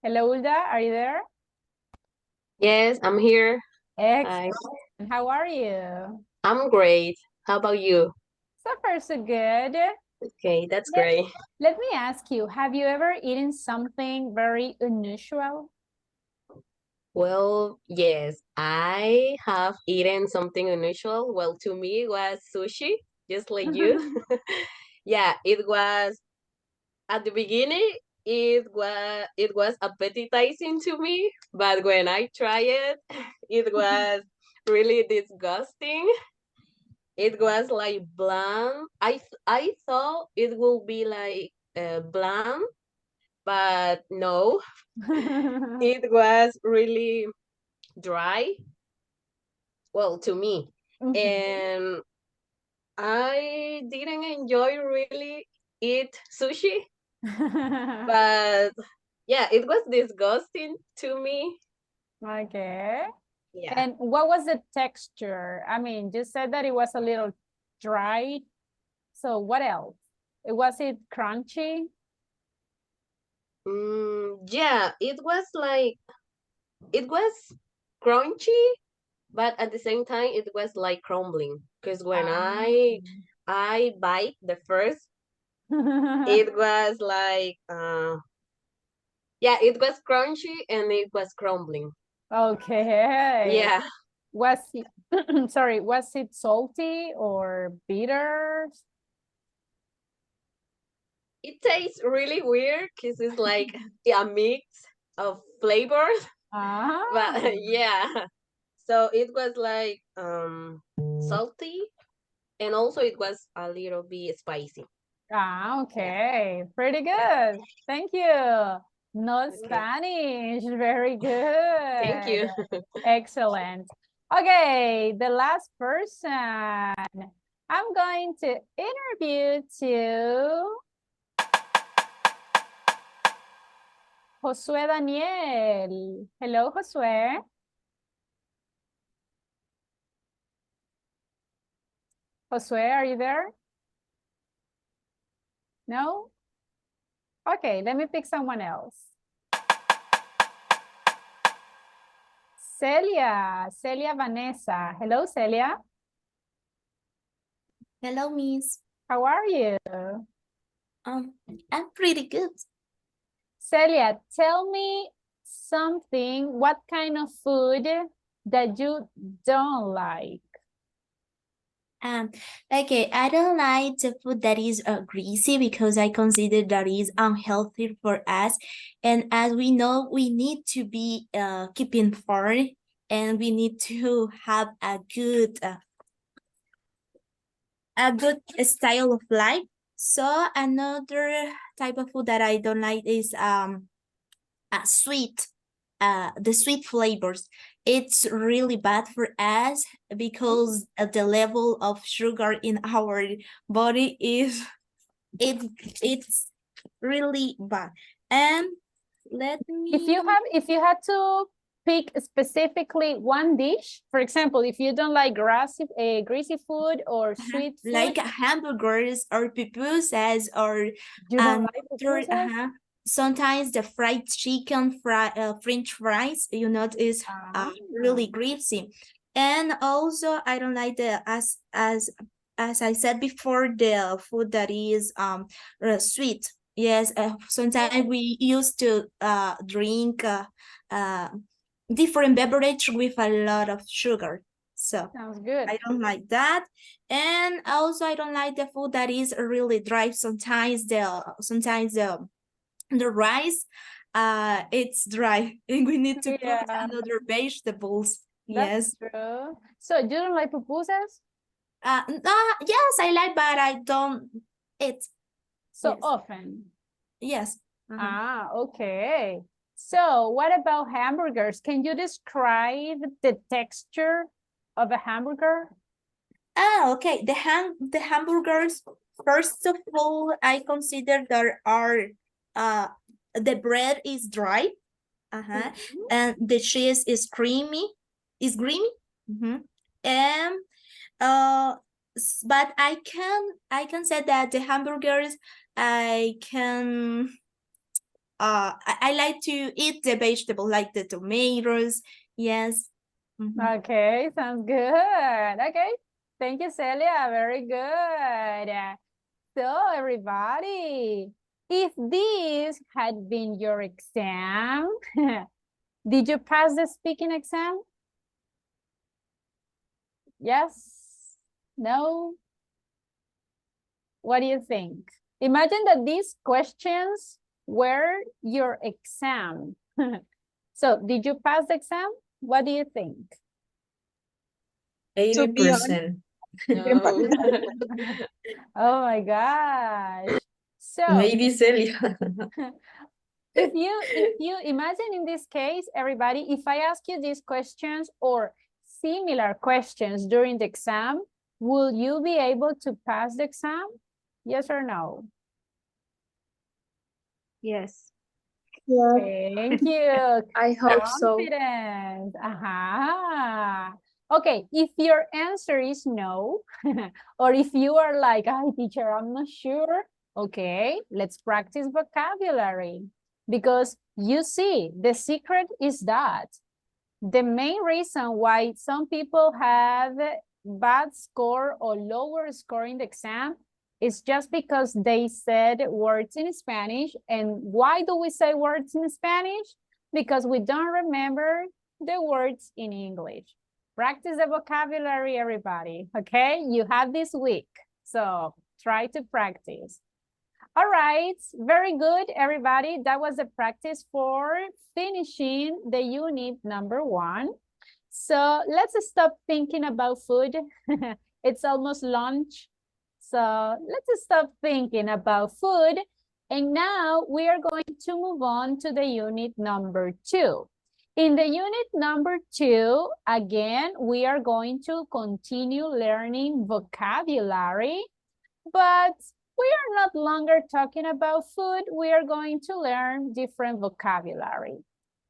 Hello, Ulda, are you there? Yes, I'm here. Excellent. How are you? I'm great. How about you? So far, so good. Okay, that's great. Let me ask you, have you ever eaten something very unusual? Well, yes, I have eaten something unusual. Well, to me, it was sushi, just like you. Yeah, it was at the beginning, it was appetizing to me, but when I tried it, it was really disgusting. It was like bland. I thought it would be like bland, but no, it was really dry. Well, to me, and I didn't enjoy really eat sushi, but yeah, it was disgusting to me. Okay. Yeah. And what was the texture? I mean, you said that it was a little dry. So what else? Was it crunchy? Yeah, it was crunchy, but at the same time it was like crumbling. Because when I bite the first, it was like yeah, it was crunchy and it was crumbling. Okay. Yeah. Was it, sorry, was it salty or bitter? It tastes really weird because it's like a mix of flavors. But yeah. So it was like salty And also it was a little bit spicy. Ah, okay. Pretty good. Thank you. Not Okay. Spanish. Very good. Thank you. Excellent. Okay, the last person. I'm going to interview to Josué Daniel. Hello, Josué. Josué, are you there? No? Okay, let me pick someone else. Celia Vanessa. Hello, Celia. Hello, Miss. How are you? I'm pretty good. Celia, tell me something, what kind of food that you don't like? Okay, I don't like the food that is greasy because I consider that is unhealthy for us. And as we know, we need to be keeping firm and we need to have a good style of life. So another type of food that I don't like is sweet, the sweet flavors. It's really bad for us because the level of sugar in our body is it's really bad. And let me if you had to pick specifically one dish, for example, if you don't like greasy food or sweet food, like hamburgers or pupusas or you don't like pupusas? Sometimes the fried chicken, French fries, you know, is really greasy. And also I don't like the as I said before, the food that is sweet. Yes, sometimes we used to drink different beverage with a lot of sugar. So sounds good. I don't like that. And also I don't like the food that is really dry. Sometimes the rice it's dry and we need to put another vegetables. That's Yes. true. So you don't like pupusas? Yes, I like, but I don't eat so often. Yes. Ah, okay. So what about hamburgers? Can you describe the texture of a hamburger? Okay. The hamburgers, first of all, I consider there are the bread is dry, and the cheese is creamy, and but I can say that the hamburgers I like to eat the vegetable like the tomatoes. Yes. Okay, sounds good. Okay, thank you, Celia. Very good. So everybody, if this had been your exam, did you pass the speaking exam? Yes? No? What do you think? Imagine that these questions were your exam. So did you pass the exam? What do you think? 80%. No. Oh my gosh. So maybe Celia. if you imagine in this case, everybody, if I ask you these questions or similar questions during the exam, will you be able to pass the exam? Yes or no? Yes. Thank you. I hope so. Confident. Okay, if your answer is no, or if you are like, "Hi, teacher, I'm not sure." Okay, let's practice vocabulary. Because you see, the secret is that the main reason why some people have bad score or lower score in the exam is just because they said words in Spanish. And why do we say words in Spanish? Because we don't remember the words in English. Practice the vocabulary, everybody, okay? You have this week, so try to practice. All right, very good, everybody. That was the practice for finishing the unit number 1. So let's stop thinking about food It's almost lunch. So let's stop thinking about food. And now we are going to move on to the unit number 2. In the unit number 2, again, we are going to continue learning vocabulary, but we are not longer talking about food. We are going to learn different vocabulary.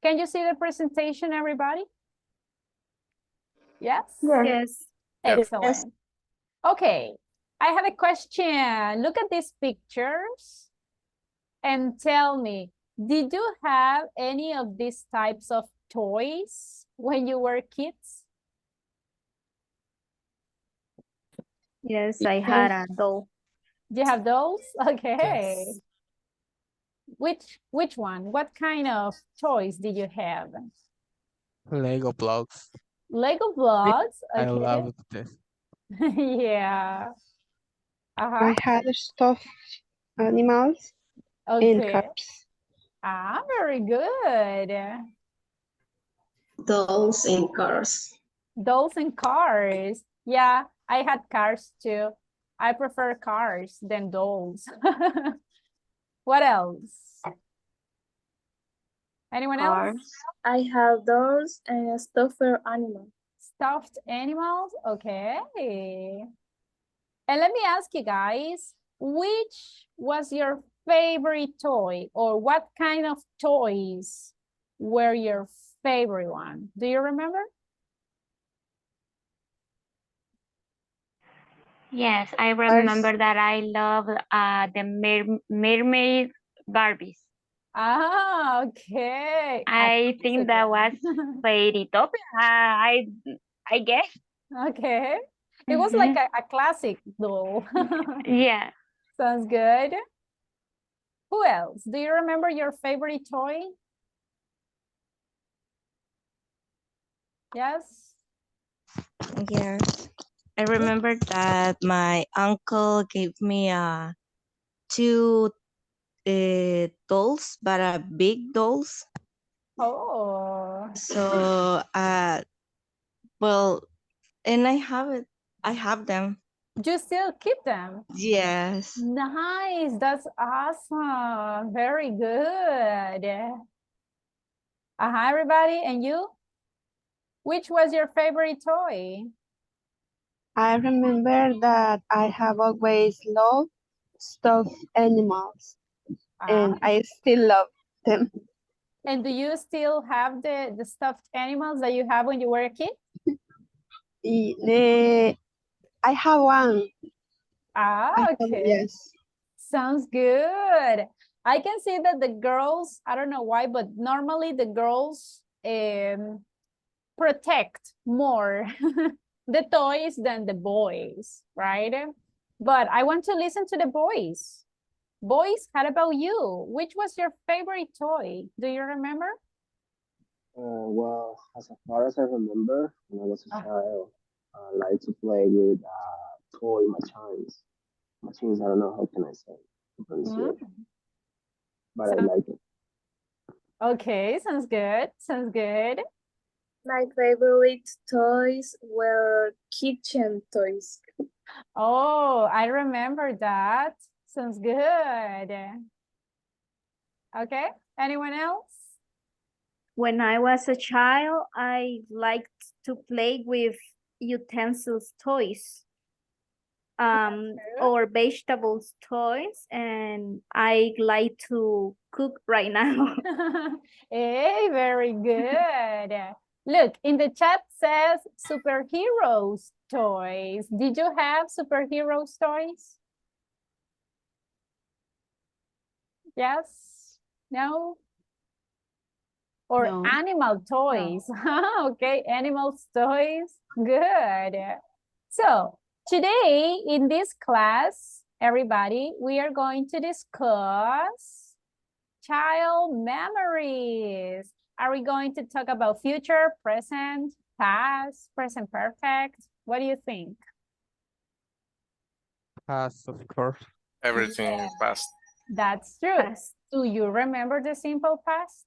Can you see the presentation, everybody? Yes? Yes. Excellent. Okay, I have a question. Look at these pictures and tell me, did you have any of these types of toys when you were kids? Yes, I had a doll. You have those? Okay. Yes. Which one? What kind of toys did you have? Lego blocks. Lego blocks? I Okay. love this. Yeah. I had stuffed animals and Okay. cars. Ah, very good. Dolls and cars. Dolls and cars. Yeah, I had cars too. I prefer cars than dolls. What else? Anyone else? I have those and stuffed animals. Stuffed animals? Okay. And let me ask you guys, which was your favorite toy, or what kind of toys were your favorite one? Do you remember? Yes, I remember that I love the mermaid Barbies. Ah, okay. I think that was Fairytopia. I guess. Okay. It was like a classic doll. Yeah. Sounds good. Who else? Do you remember your favorite toy? Yes? Yes. I remember that my uncle gave me two dolls, but big dolls. Oh. So well, and I have them. You still keep them? Yes. Nice. That's awesome. Very good. Everybody. And you? Which was your favorite toy? I remember that I have always loved stuffed animals, and I still love them. And do you still have the stuffed animals that you have when you were a kid? I have one. Okay. Yes. Sounds good. I can see that the girls, I don't know why, but normally the girls protect more the toys than the boys, right? But I want to listen to the boys. Boys, how about you? Which was your favorite toy? Do you remember? Well, as far as I remember, when I was a child, I like to play with toy machines. Machines, I don't know how can I say pronunciation, but I like it. Okay, sounds good. Sounds good. My favorite toys were kitchen toys. Oh, I remember that. Sounds good. Okay, anyone else? When I was a child, I liked to play with utensils toys, or vegetables toys, and I like to cook right now. Hey, very good. Look, in the chat says superheroes toys. Did you have superheroes toys? Yes? No? Or No. animal toys? Okay, animals toys. Good. So today in this class, everybody, we are going to discuss child memories. Are we going to talk about future, present, past, present perfect? What do you think? Past, of course. Everything past. That's true. Past. Do you remember the simple past?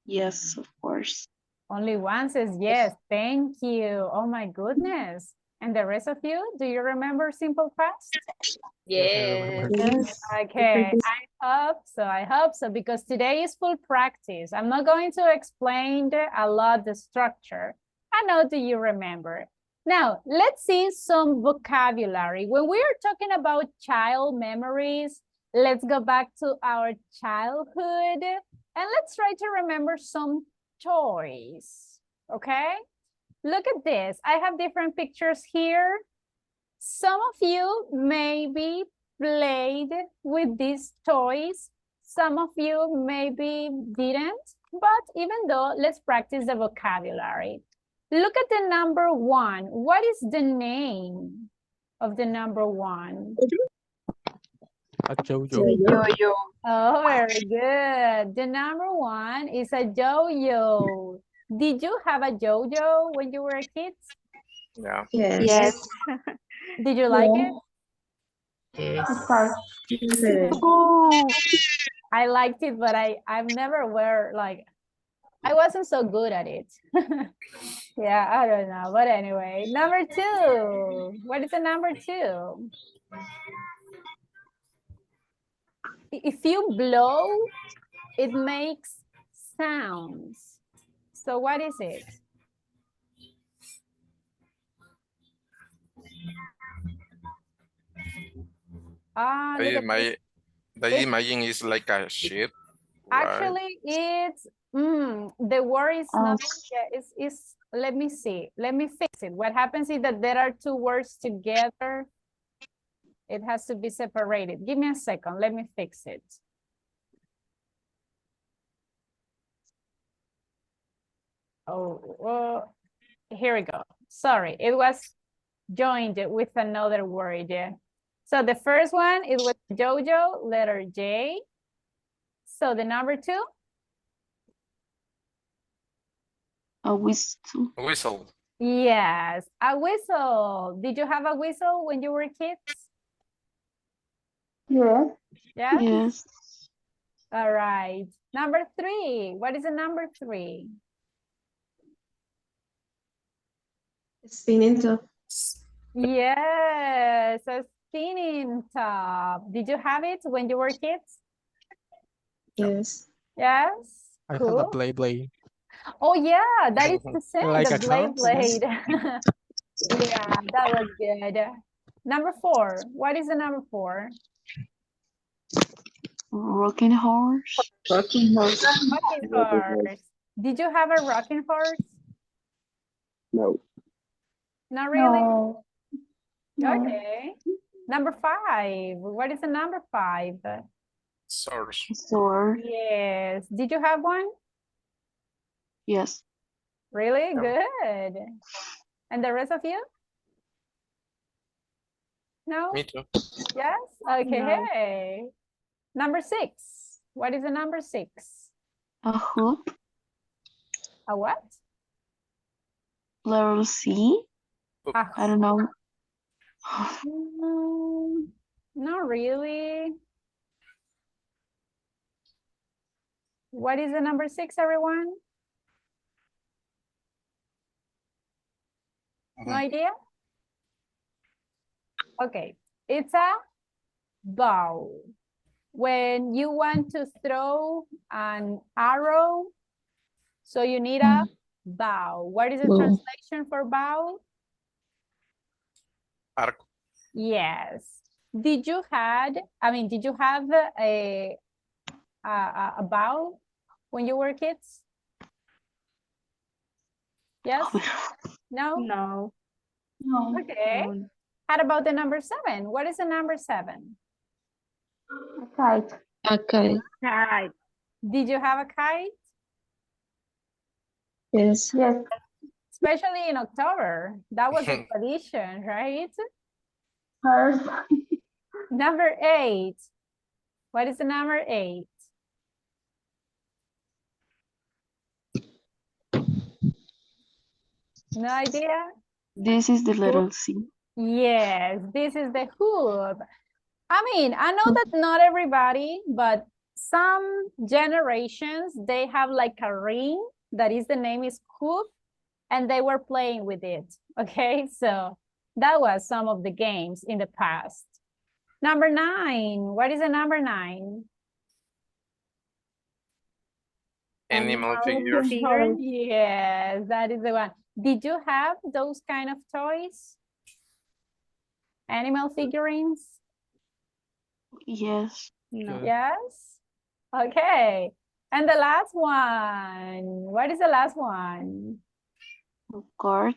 Yes, of course. Only one says yes. Thank you. Oh my goodness. And the rest of you, do you remember simple past? Yes. Okay, I hope so, because today is full practice. I'm not going to explain a lot the structure. I know, do you remember? Now, let's see some vocabulary. When we are talking about child memories, let's go back to our childhood and let's try to remember some toys, okay? Look at this. I have different pictures here. Some of you maybe played with these toys. Some of you maybe didn't, but even though, let's practice the vocabulary. Look at the number 1. What is the name of the number 1? A yo-yo. Yo-yo. Oh, very good. The number 1 is a yo-yo. Did you have a yo-yo when you were a kid? Yeah. Yes. Did you like it? Yes. Oh, I liked it, but I've never wear, like, I wasn't so good at it. Yeah, I don't know. But anyway, number 2. What is the number 2? If you blow, it makes sounds. So what is it? Ah, look at this. I imagine it's like a ship. Right? Actually, it's the word is not. Yeah, it's. Let me see. Let me fix it. What happens is that there are 2 words together. It has to be separated. Give me a second. Let me fix it. Oh, here we go. Sorry, it was joined with another word. Yeah. So the first one, it was Jojo, letter J. So the number 2? A whistle. A whistle. Yes, a whistle. Did you have a whistle when you were kids? Yes. Yeah? Yes. All right. Number 3. What is the number 3? Spinning top. Yes, a spinning top. Did you have it when you were kids? Yes. Yes? I have a Cool. Blade. Oh yeah, that is the same, Like the a car? blade. Yeah, that was good. Number 4. What is the number 4? Rocking horse. Rocking horse. Rocking horse. Did you have a rocking horse? No. Not really? No. No. Okay. Number 5. What is the number 5? Source. Sword. Yes. Did you have one? Yes. Really? No. Good. And the rest of you? No? Me too. Yes? Okay. No. Hey. Number 6. What is the number 6? A hoop. A what? Letter C. A I don't know. Not really. What is the number 6, everyone? No idea? Okay, it's a bow. When you want to throw an arrow, so you need a bow. What is the translation for bow? Arco. Yes. Did you have a bow when you were kids? Yes? No? No. No. Okay. How about the number 7? What is the number 7? A kite. Okay. Kite. Did you have a kite? Yes. Yes. Especially in October. That was a tradition, right? First. Number 8. What is the number 8? No idea? This is the letter C. Yes, this is the hoop. I mean, I know that not everybody, but some generations, they have like a ring that is the name is Coop, and they were playing with it. Okay, so that was some of the games in the past. Number 9. What is the number 9? Animal figures. Yes, that is the one. Did you have those kind of toys? Animal figurines? Yes. No. Yes? Okay. And the last one. What is the last one? Cart.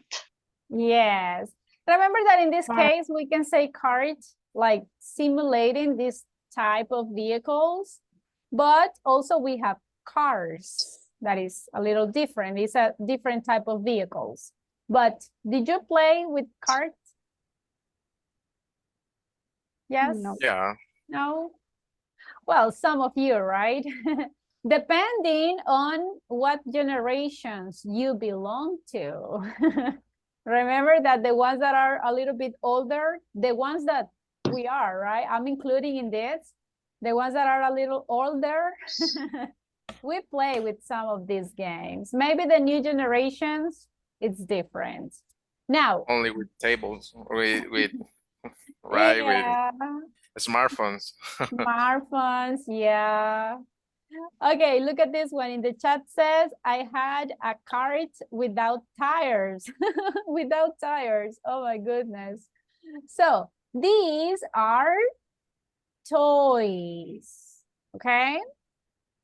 Yes. Remember that in this case, we can say cart, like simulating this type of vehicles, but also we have cars. That is a little different. It's a different type of vehicles. But did you play with carts? Yes? No. Yeah. No? Well, some of you, right? Depending on what generations you belong to. Remember that the ones that are a little bit older, the ones that we are, right? I'm including in this, the ones that are a little older, we play with some of these games. Maybe the new generations, it's different. Now, Only with tables, with right, yeah. with smartphones. Smartphones, yeah. Okay, look at this one. In the chat says, I had a cart without tires. Without tires. Oh my goodness. So these are toys. Okay.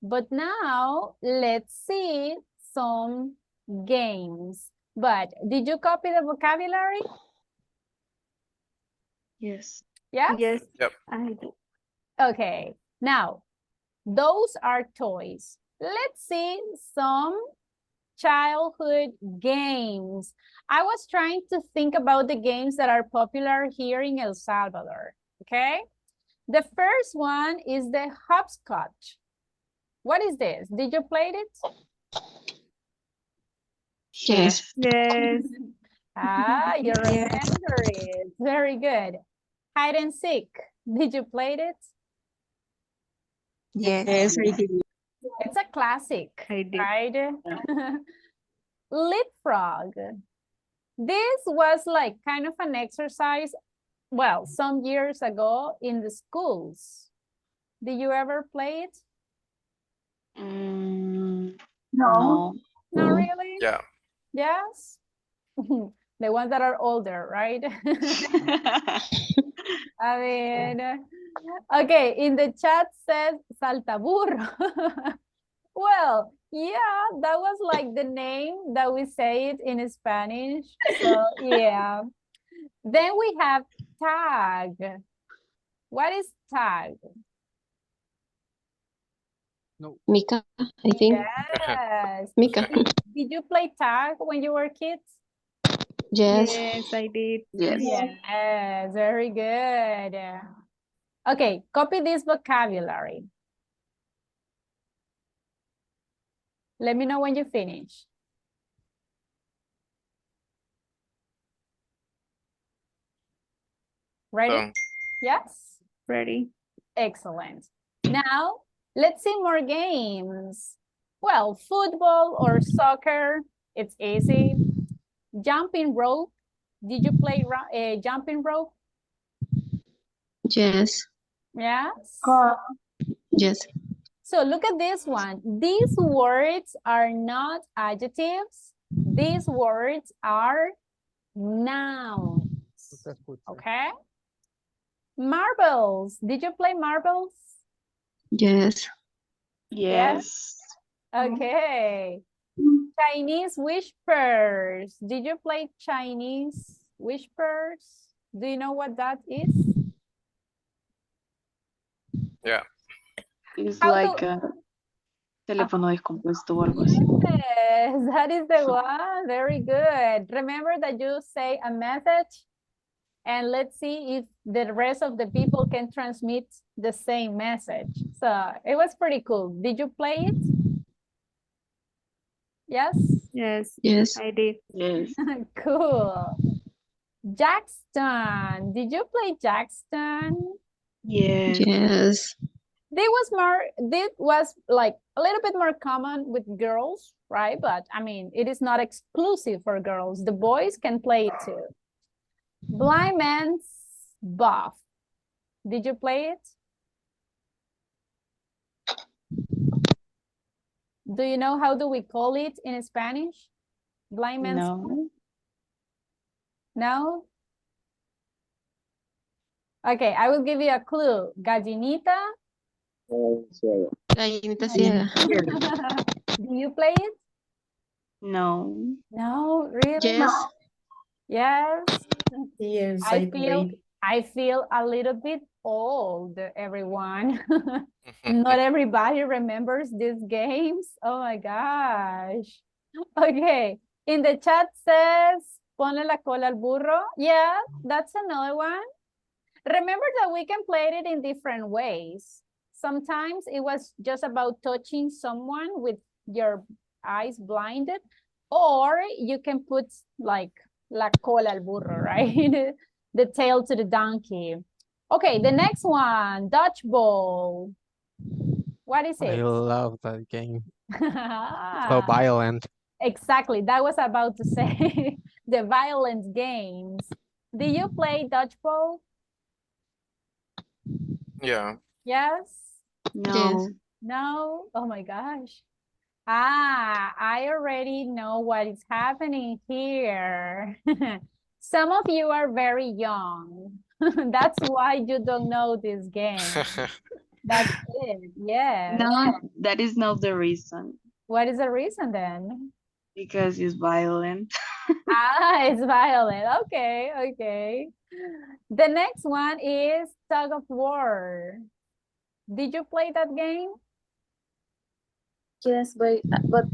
But now let's see some games. But did you copy the vocabulary? Yes. Yes? Yes, Yep. I do. Okay. Now, those are toys. Let's see some childhood games. I was trying to think about the games that are popular here in El Salvador, okay? The first one is the hopscotch. What is this? Did you play it? Yes. Yes. Ah, you remember it. Very good. Hide and seek. Did you play it? Yes, I did. It's a classic, I did. right? Leapfrog. This was like kind of an exercise, well, some years ago in the schools. Did you ever play it? No. Not really? Yeah. Yes? The ones that are older, right? I mean, okay, in the chat says saltaburro. Well, yeah, that was like the name that we say it in Spanish. So, yeah. Then we have tag. What is tag? Mika, I think. Yes. Mika. Did you play tag when you were kids? Yes. Yes, I did. Yes. Yes, very good. Okay, copy this vocabulary. Let me know when you finish. Ready? Done. Yes? Ready. Excellent. Now, let's see more games. Well, football or soccer, it's easy. Jumping rope. Did you play jumping rope? Yes. Yes? Yes. So look at this one. These words are not adjectives. These words are nouns. Okay? Marbles. Did you play marbles? Yes. Yes. Okay. Chinese whispers. Did you play Chinese whispers? Do you know what that is? Yeah. It's How like do- a teléfono descompuesto o algo así. Yes, that is the one. Very good. Remember that you say a message and let's see if the rest of the people can transmit the same message. So it was pretty cool. Did you play it? Yes? Yes. Yes. I did. Yes. Cool. Jackson. Did you play Jackson? Yes. Yes. This was like a little bit more common with girls, right? But I mean, it is not exclusive for girls. The boys can play it too. Blind man's buff. Did you play it? Do you know how do we call it in Spanish? Blind man's buff? No. No? Okay, I will give you a clue. Gallinita. Gallinita ciega. Do you play it? No. No, really? Yes. Yes. Yes, I feel a little bit old, everyone. Not everybody remembers these games. Oh my gosh. Okay. In the chat says, ponle la cola al burro. Yeah, that's another one. Remember that we can play it in different ways. Sometimes it was just about touching someone with your eyes blinded, or you can put like la cola al burro, right? The tail to the donkey. Okay, the next one, dodgeball. What is I it? love that game. So violent. Exactly, that was about to say the violent games. Do you play dodgeball? Yeah. Yes? No. No? Oh my gosh. I already know what is happening here. Some of you are very young. That's why you don't know this game. That's it, yes. No, that is not the reason. What is the reason then? Because it's violent. It's violent. Okay, okay. The next one is tug of war. Did you play that game? Yes, but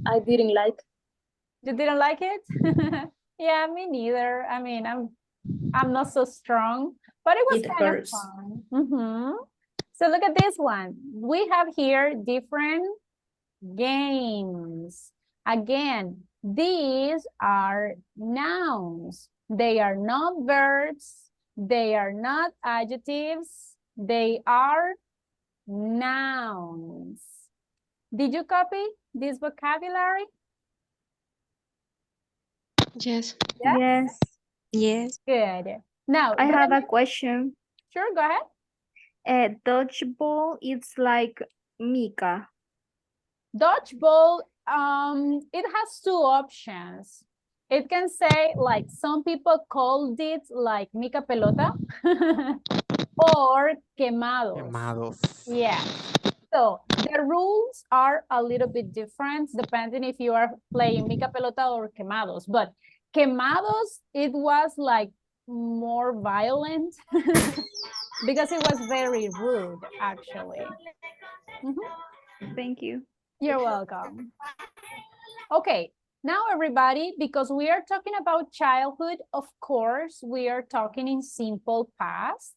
I didn't like. You didn't like it? Yeah, me neither. I mean, I'm not so strong, but it was kind of fun. So look at this one. We have here different games. Again, these are nouns. They are not verbs. They are not adjectives. They are nouns. Did you copy this vocabulary? Yes. Yes. Yes. Good. Now, I have a question. Sure, go ahead. Dodgeball, it's like Mika. Dodgeball, it has two options. It can say, like, some people called it like Mica Pelota or Quemados. Quemados. Yeah. So the rules are a little bit different depending if you are playing Mica Pelota or Quemados. But Quemados, it was like more violent because it was very rude, actually. Thank you. You're welcome. Okay, now everybody, because we are talking about childhood, of course, we are talking in simple past.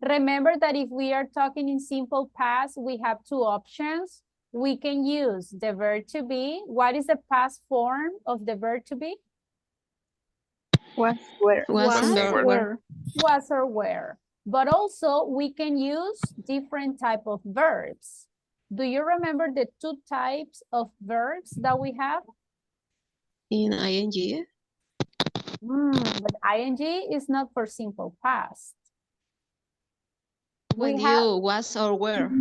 Remember that if we are talking in simple past, we have two options. We can use the verb to be. What is the past form of the verb to be? Was, were. Was or were. But also we can use different type of verbs. Do you remember the two types of verbs that we have? In ing. But ing is not for simple past. When you was or were.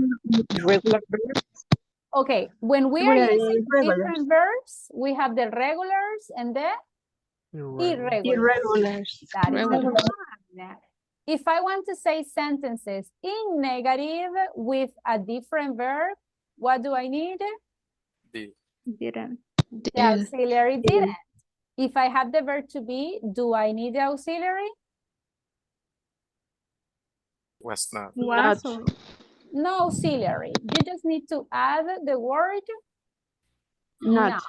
Regular verbs. Okay, when we are using different verbs, we have the regulars and the irregulars. That is the one. If I want to say sentences in negative with a different verb, what do I need? Didn't. The auxiliary didn't. If I have the verb to be, do I need the auxiliary? Was not. No auxiliary. You just need to add the word Not.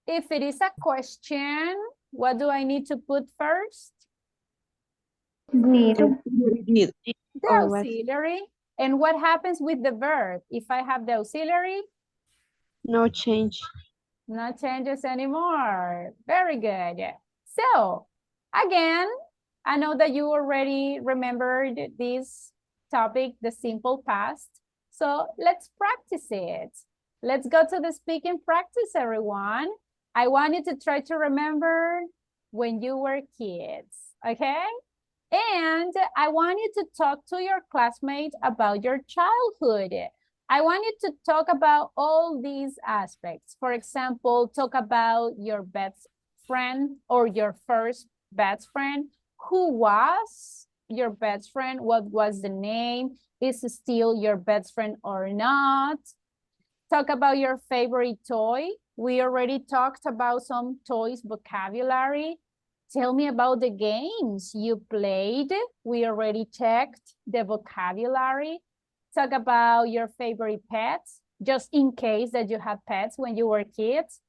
If it is a question, what do I need to put first? Need. The auxiliary. And what happens with the verb? If I have the auxiliary? No change. No changes anymore. Very good. So, again, I know that you already remembered this topic, the simple past. So let's practice it. Let's go to the speaking practice, everyone. I want you to try to remember when you were kids, okay? And I want you to talk to your classmates about your childhood. I want you to talk about all these aspects. For example, talk about your best friend or your first best friend. Who was your best friend? What was the name? Is it still your best friend or not? Talk about your favorite toy. We already talked about some toys vocabulary. Tell me about the games you played. We already checked the vocabulary. Talk about your favorite pets, just in case that you had pets when you were kids.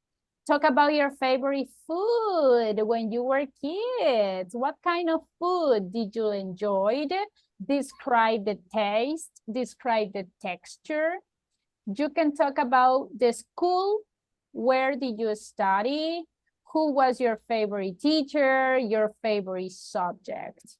Talk about your favorite food when you were kids. What kind of food did you enjoy? Describe the taste, describe the texture. You can talk about the school. Where did you study? Who was your favorite teacher, your favorite subject?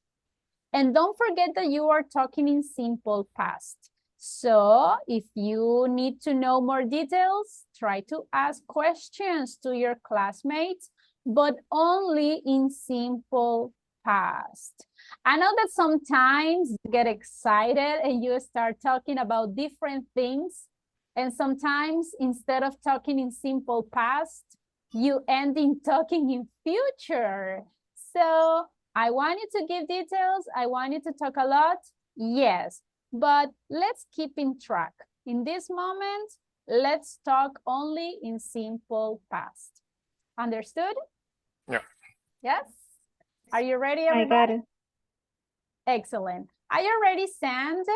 And don't forget that you are talking in simple past. So if you need to know more details, try to ask questions to your classmates, but only in simple past. I know that sometimes you get excited and you start talking about different things. And sometimes instead of talking in simple past, you end in talking in future. So I want you to give details. I want you to talk a lot. Yes, but let's keep in track. In this moment, let's talk only in simple past. Understood? Yeah. Yes? Are you ready, I got everybody? it. Excellent. I already sent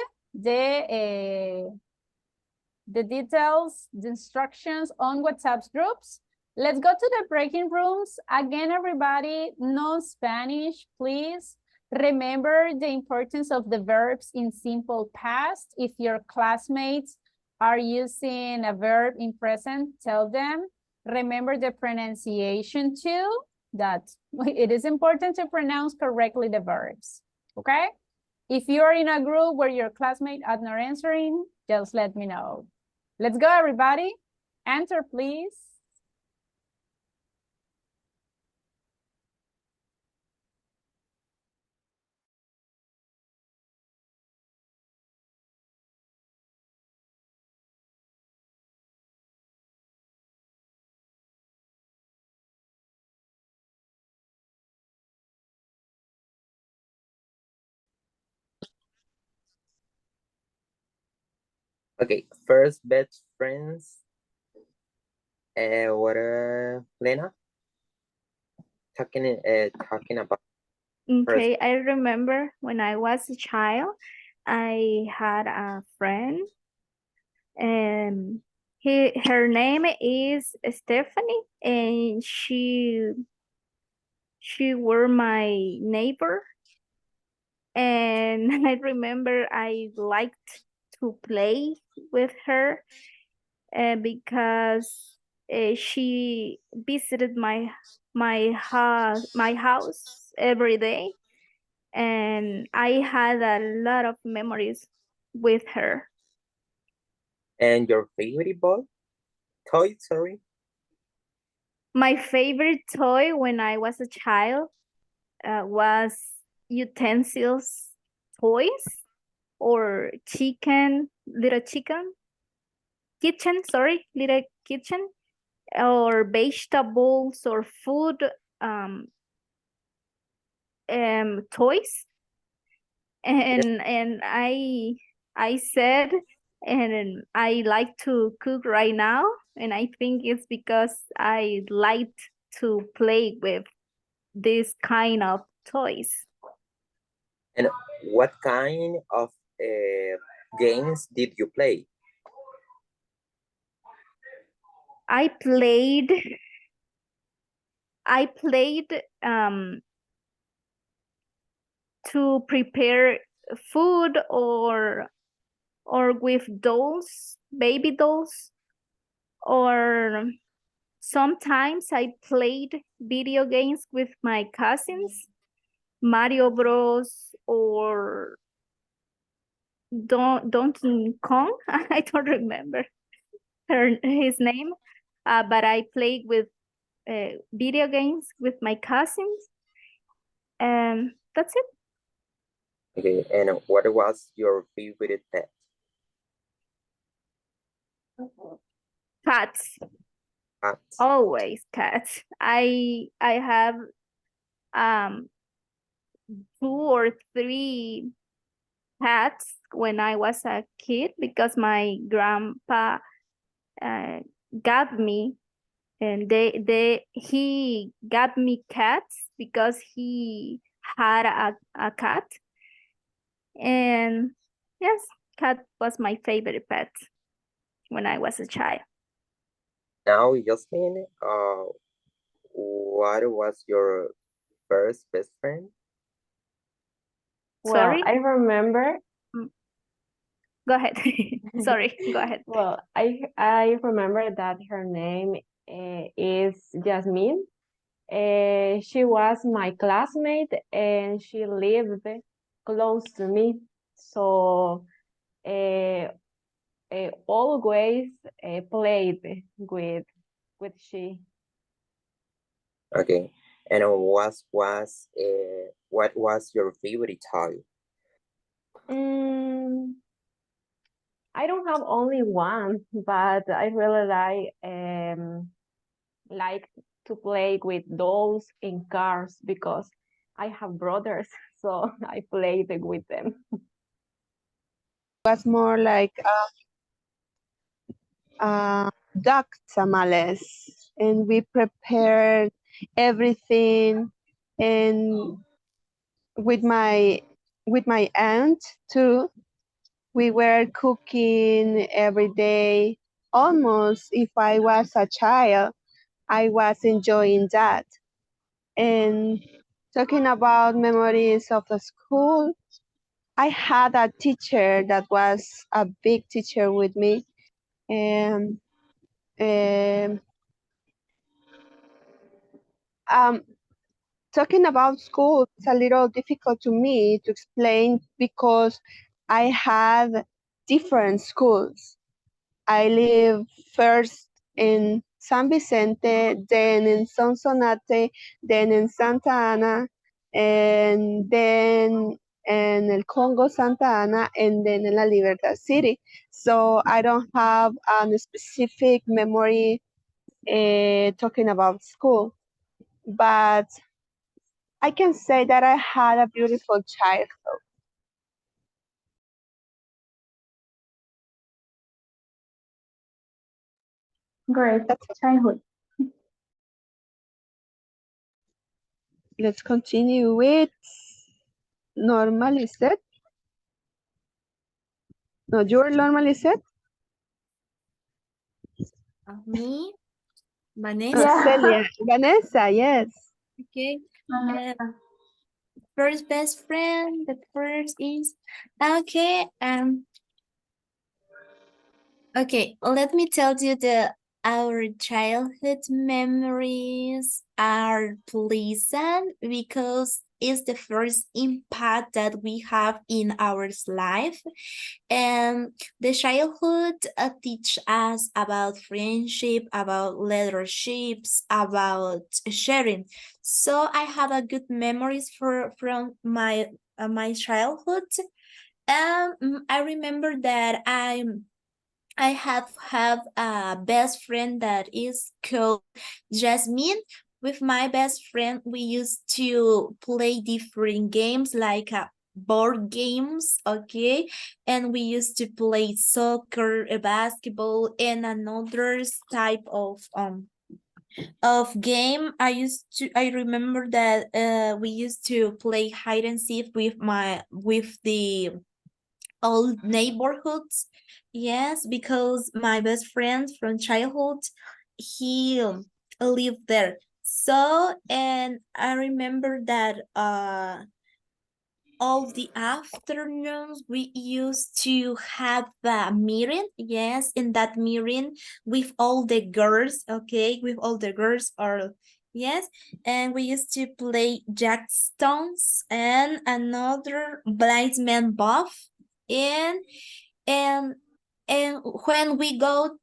the details, the instructions on WhatsApp groups. Let's go to the breaking rooms. Again, everybody, no Spanish, please. Remember the importance of the verbs in simple past. If your classmates are using a verb in present, tell them. Remember the pronunciation too, that it is important to pronounce correctly the verbs, okay? If you're in a group where your classmates are not answering, just let me know. Let's go, everybody. Enter, please. Okay, first best friends. What Lena? Talking about first. Okay, I remember when I was a child, I had a friend, and her name is Stephanie, and she were my neighbor. And I remember I liked to play with her because she visited my house every day, and I had a lot of memories with her. And your favorite toy, sorry? My favorite toy when I was a child was utensils toys, or little kitchen, or vegetables or food toys. And I said, and I like to cook right now, and I think it's because I like to play with this kind of toys. And what kind of games did you play? I played to prepare food, or with dolls, baby dolls, or sometimes I played video games with my cousins, Mario Bros, or Donkey Kong. I don't remember his name, but I played with video games with my cousins. That's it. Okay, and what was your favorite pet? Cats. Cats. Always cats. I have 2 or 3 cats when I was a kid because my grandpa got me, and he got me cats because he had a cat. And yes, cat was my favorite pet when I was a child. Now, Jasmine, what was your first best friend? Well, Sorry? I remember. Go ahead. Sorry, go ahead. Well, I remember that her name is Jasmine. She was my classmate and she lived close to me. So always played with she. Okay, and what was your favorite toy? I don't have only one, but I really like to play with dolls in cars because I have brothers, so I played with them. Was more like duck tamales, and we prepared everything, and with my aunt too. We were cooking every day. Almost if I was a child, I was enjoying that. And talking about memories of the school, I had a teacher that was a big teacher with me. And talking about school, it's a little difficult to me to explain because I had different schools. I live first in San Vicente, then in Sonsonate, then in Santa Ana, and then in El Congo, Santa Ana, and then in La Libertad City. So I don't have a specific memory talking about school, but I can say that I had a beautiful childhood. Great childhood. Let's continue with normalized. No, you're normalized? Me, Vanessa. Celia. Vanessa, yes. Okay. First best friend. The first is okay. Okay. Let me tell you our childhood memories are pleasant because it's the first impact that we have in our life. And the childhood teach us about friendship, about leaderships, about sharing. So I have a good memories from my childhood. I remember that I have a best friend that is called Jasmine. With my best friend, we used to play different games like board games, okay? And we used to play soccer, basketball, and another type of game. I remember that we used to play hide and seek with the old neighborhoods. Yes, because my best friend from childhood, he lived there. So, and I remember that all the afternoons we used to have a meeting. Yes, in that meeting with all the girls, okay, with all the girls or yes, and we used to play jackstones and another blind man buff. and and when we went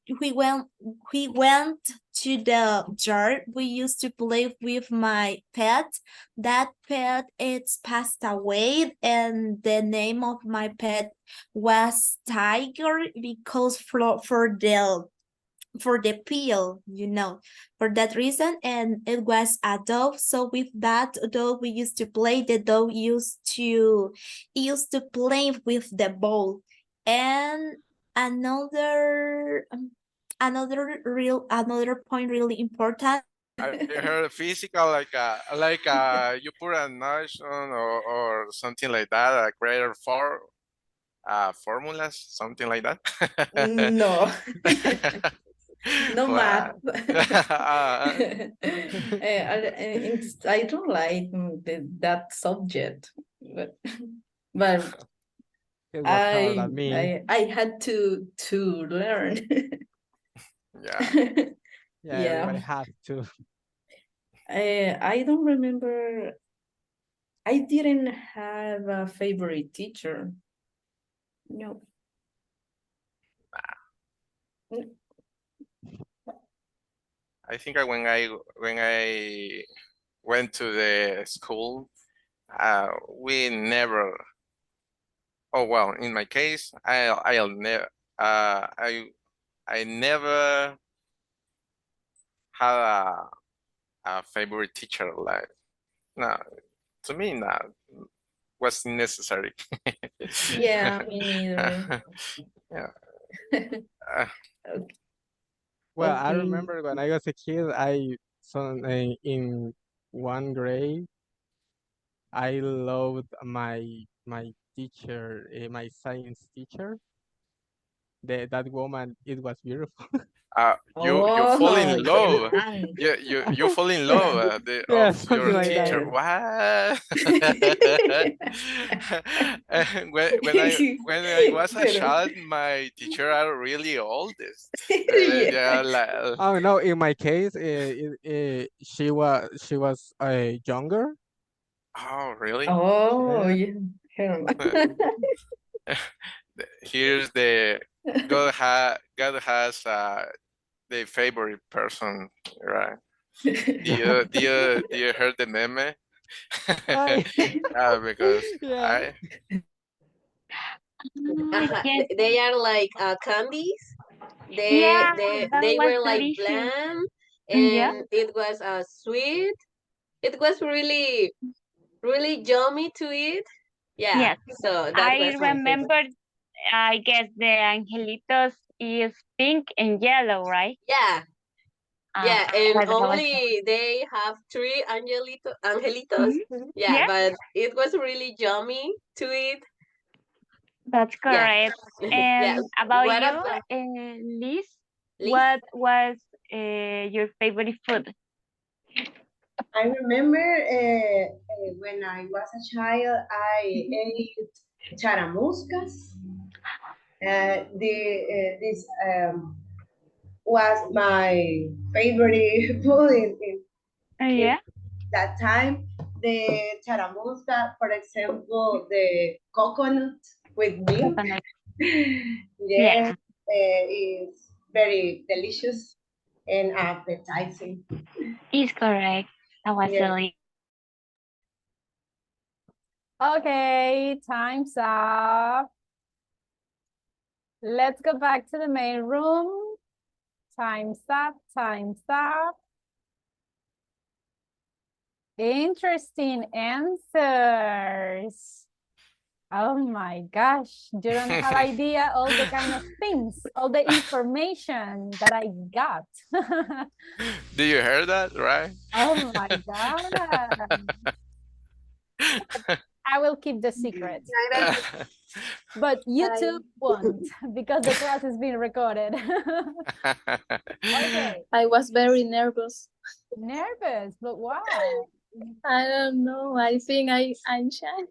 to the yard, we used to play with my pet. That pet it's passed away, and the name of my pet was Tiger because for the peel, for that reason, and it was a dog. So with that dog, we used to play. The dog used to play with the ball, and another point really important. I heard physical, like you put a notch on or something like that, a greater formulas, something like that. No. No Wow. math. I don't like that subject, but It was hard at me. I had to learn. Yeah. Yeah, everybody has to. I don't remember. I didn't have a favorite teacher. No. I think when I went to the school, we never. Oh well, in my case, I never had a favorite teacher. Like, no, to me, that was necessary. Yeah, me neither. Yeah. Well, I Okay. remember when I was a kid, in 1st grade, I loved my teacher, my science teacher. That woman, it was beautiful. You fall in love. Fernand. You fall in love Yeah, of something your like that. teacher. What? And when I was a child, my teacher are really oldest. They are like, Oh no! In my case, she was younger. oh really? Oh, Yeah. yeah. Here's the God has the favorite person, right? Do you heard the meme? Because Yeah. Ajá, they are like candies. Yeah, They that was were like delicious. bland, Yeah. and it was sweet. It was really yummy to eat. Yeah, Yes. so that I was my favorite. remember, I guess the angelitos is pink and yellow, right? Yeah, Ah, and that was only they have 3 angelitos. Yeah, yeah, but it was really yummy to eat. that's Yeah. correct. Yeah. And about What you, about Liz, Liz? what was your favorite food? I remember when I was a child, I ate charamuscas. This was my favorite food in Yeah. that time. The charamusca, for example, the coconut with milk. Coconut. Yes, is very delicious and appetizing. Is correct. That was Yeah. delicious. Okay, time's up. Let's go back to the main room. Time's up, time's up. Interesting answers. Oh my gosh, you don't have idea all the kind of things, all the information that I got. do you hear that, right? Oh my God. I will keep the secret. But YouTube won't, because the class is being recorded. Okay. I was very nervous. Nervous, but why? I don't know. I think I'm shy.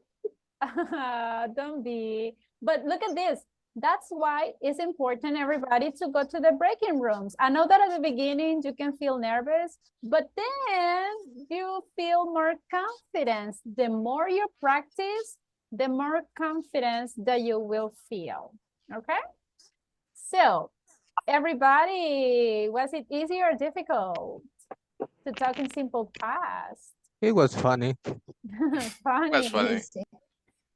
Don't be. But look at this. That's why it's important, everybody, to go to the breaking rooms. I know that at the beginning you can feel nervous, but then you feel more confidence. The more you practice, the more confidence that you will feel. Okay? So, everybody, was it easy or difficult to talk in simple past? It was funny. Funny. That's funny.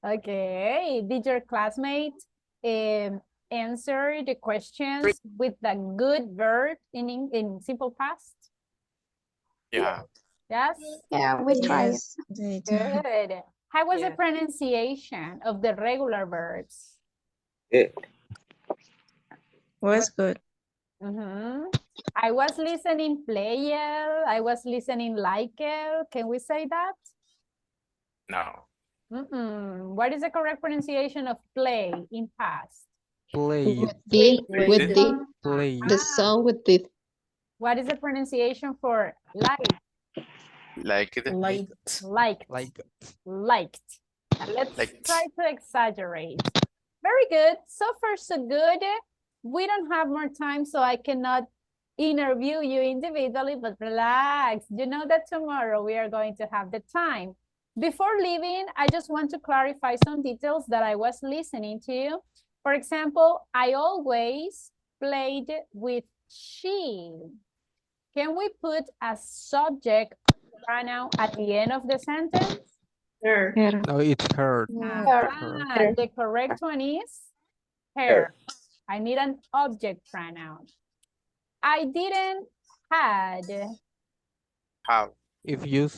Okay. Did your classmate answer the questions with the good verb in simple past? Yeah. Yes? Yeah, we tried. Yes, they do. Good. How was the Yeah. pronunciation of the regular verbs? Was good. I was listening player. I was listening like it. Can we say that? No. What is the correct pronunciation of play in past? Played. With the Played. song with the What is the pronunciation for like? Like it. Liked. Like Liked. Let's Liked. try to exaggerate. Very good. So far, so good. We don't have more time, so I cannot interview you individually, but relax. You know that tomorrow we are going to have the time. Before leaving, I just want to clarify some details that I was listening to. For example, I always played with she. Can we put a subject pronoun at the end of the sentence? Her. no, it's her. The correct one is her. I need an object pronoun. I didn't had. Have. If you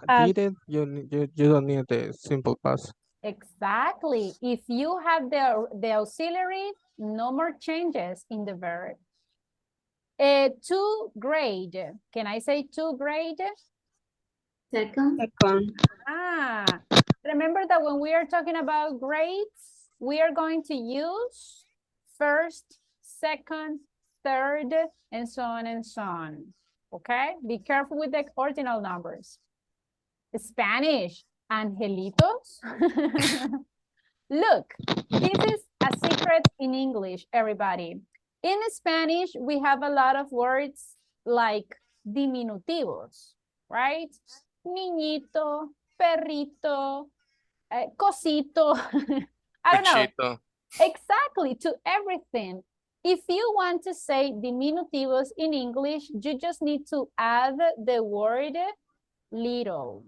didn't, you don't need the simple past. Exactly. If you have the auxiliary, no more changes in the verb. To grade. Can I say to grade? Second. Remember that when we are talking about grades, we are going to use first, second, third, and so on and so on. Okay? Be careful with the ordinal numbers. Spanish, angelitos. Look, this is a secret in English, everybody. In Spanish, we have a lot of words like diminutivos, right? Niñito, perrito, cosito. I don't know. Cuchito. Exactly, to everything. If you want to say diminutivos in English, you just need to add the word little.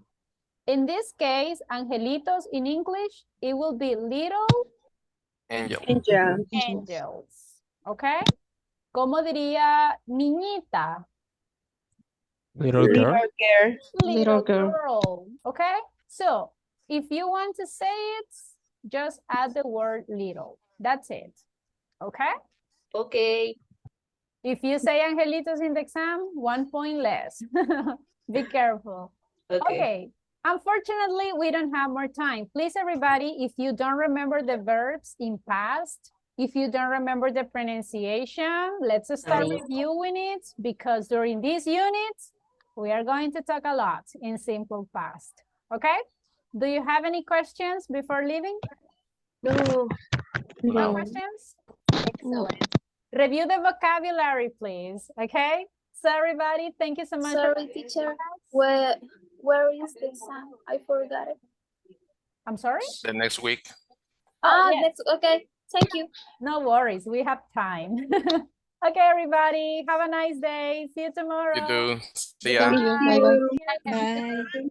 In this case, angelitos in English, it will be little Angel. angels. Okay? ¿Cómo diría niñita? Little girl. Little girl. Okay? So, if you want to say it, just add the word little. That's it. Okay? Okay. If you say angelitos in the exam, 1 point less. Be careful. Okay. Unfortunately, we don't have more time. Please, everybody, if you don't remember the verbs in past, if you don't remember the pronunciation, let's start reviewing it, because during this unit, we are going to talk a lot in simple past. Okay? Do you have any questions before leaving? No. No questions? Excellent. Review the vocabulary, please. Okay? So everybody, thank you so much. Sorry, teacher. Where is the exam? I forgot it. I'm sorry? The next week. Yes. Okay. Thank you. No worries. We have time. Okay, everybody. Have a nice day. See you tomorrow. You do. See ya. Thank you. Bye bye. Bye.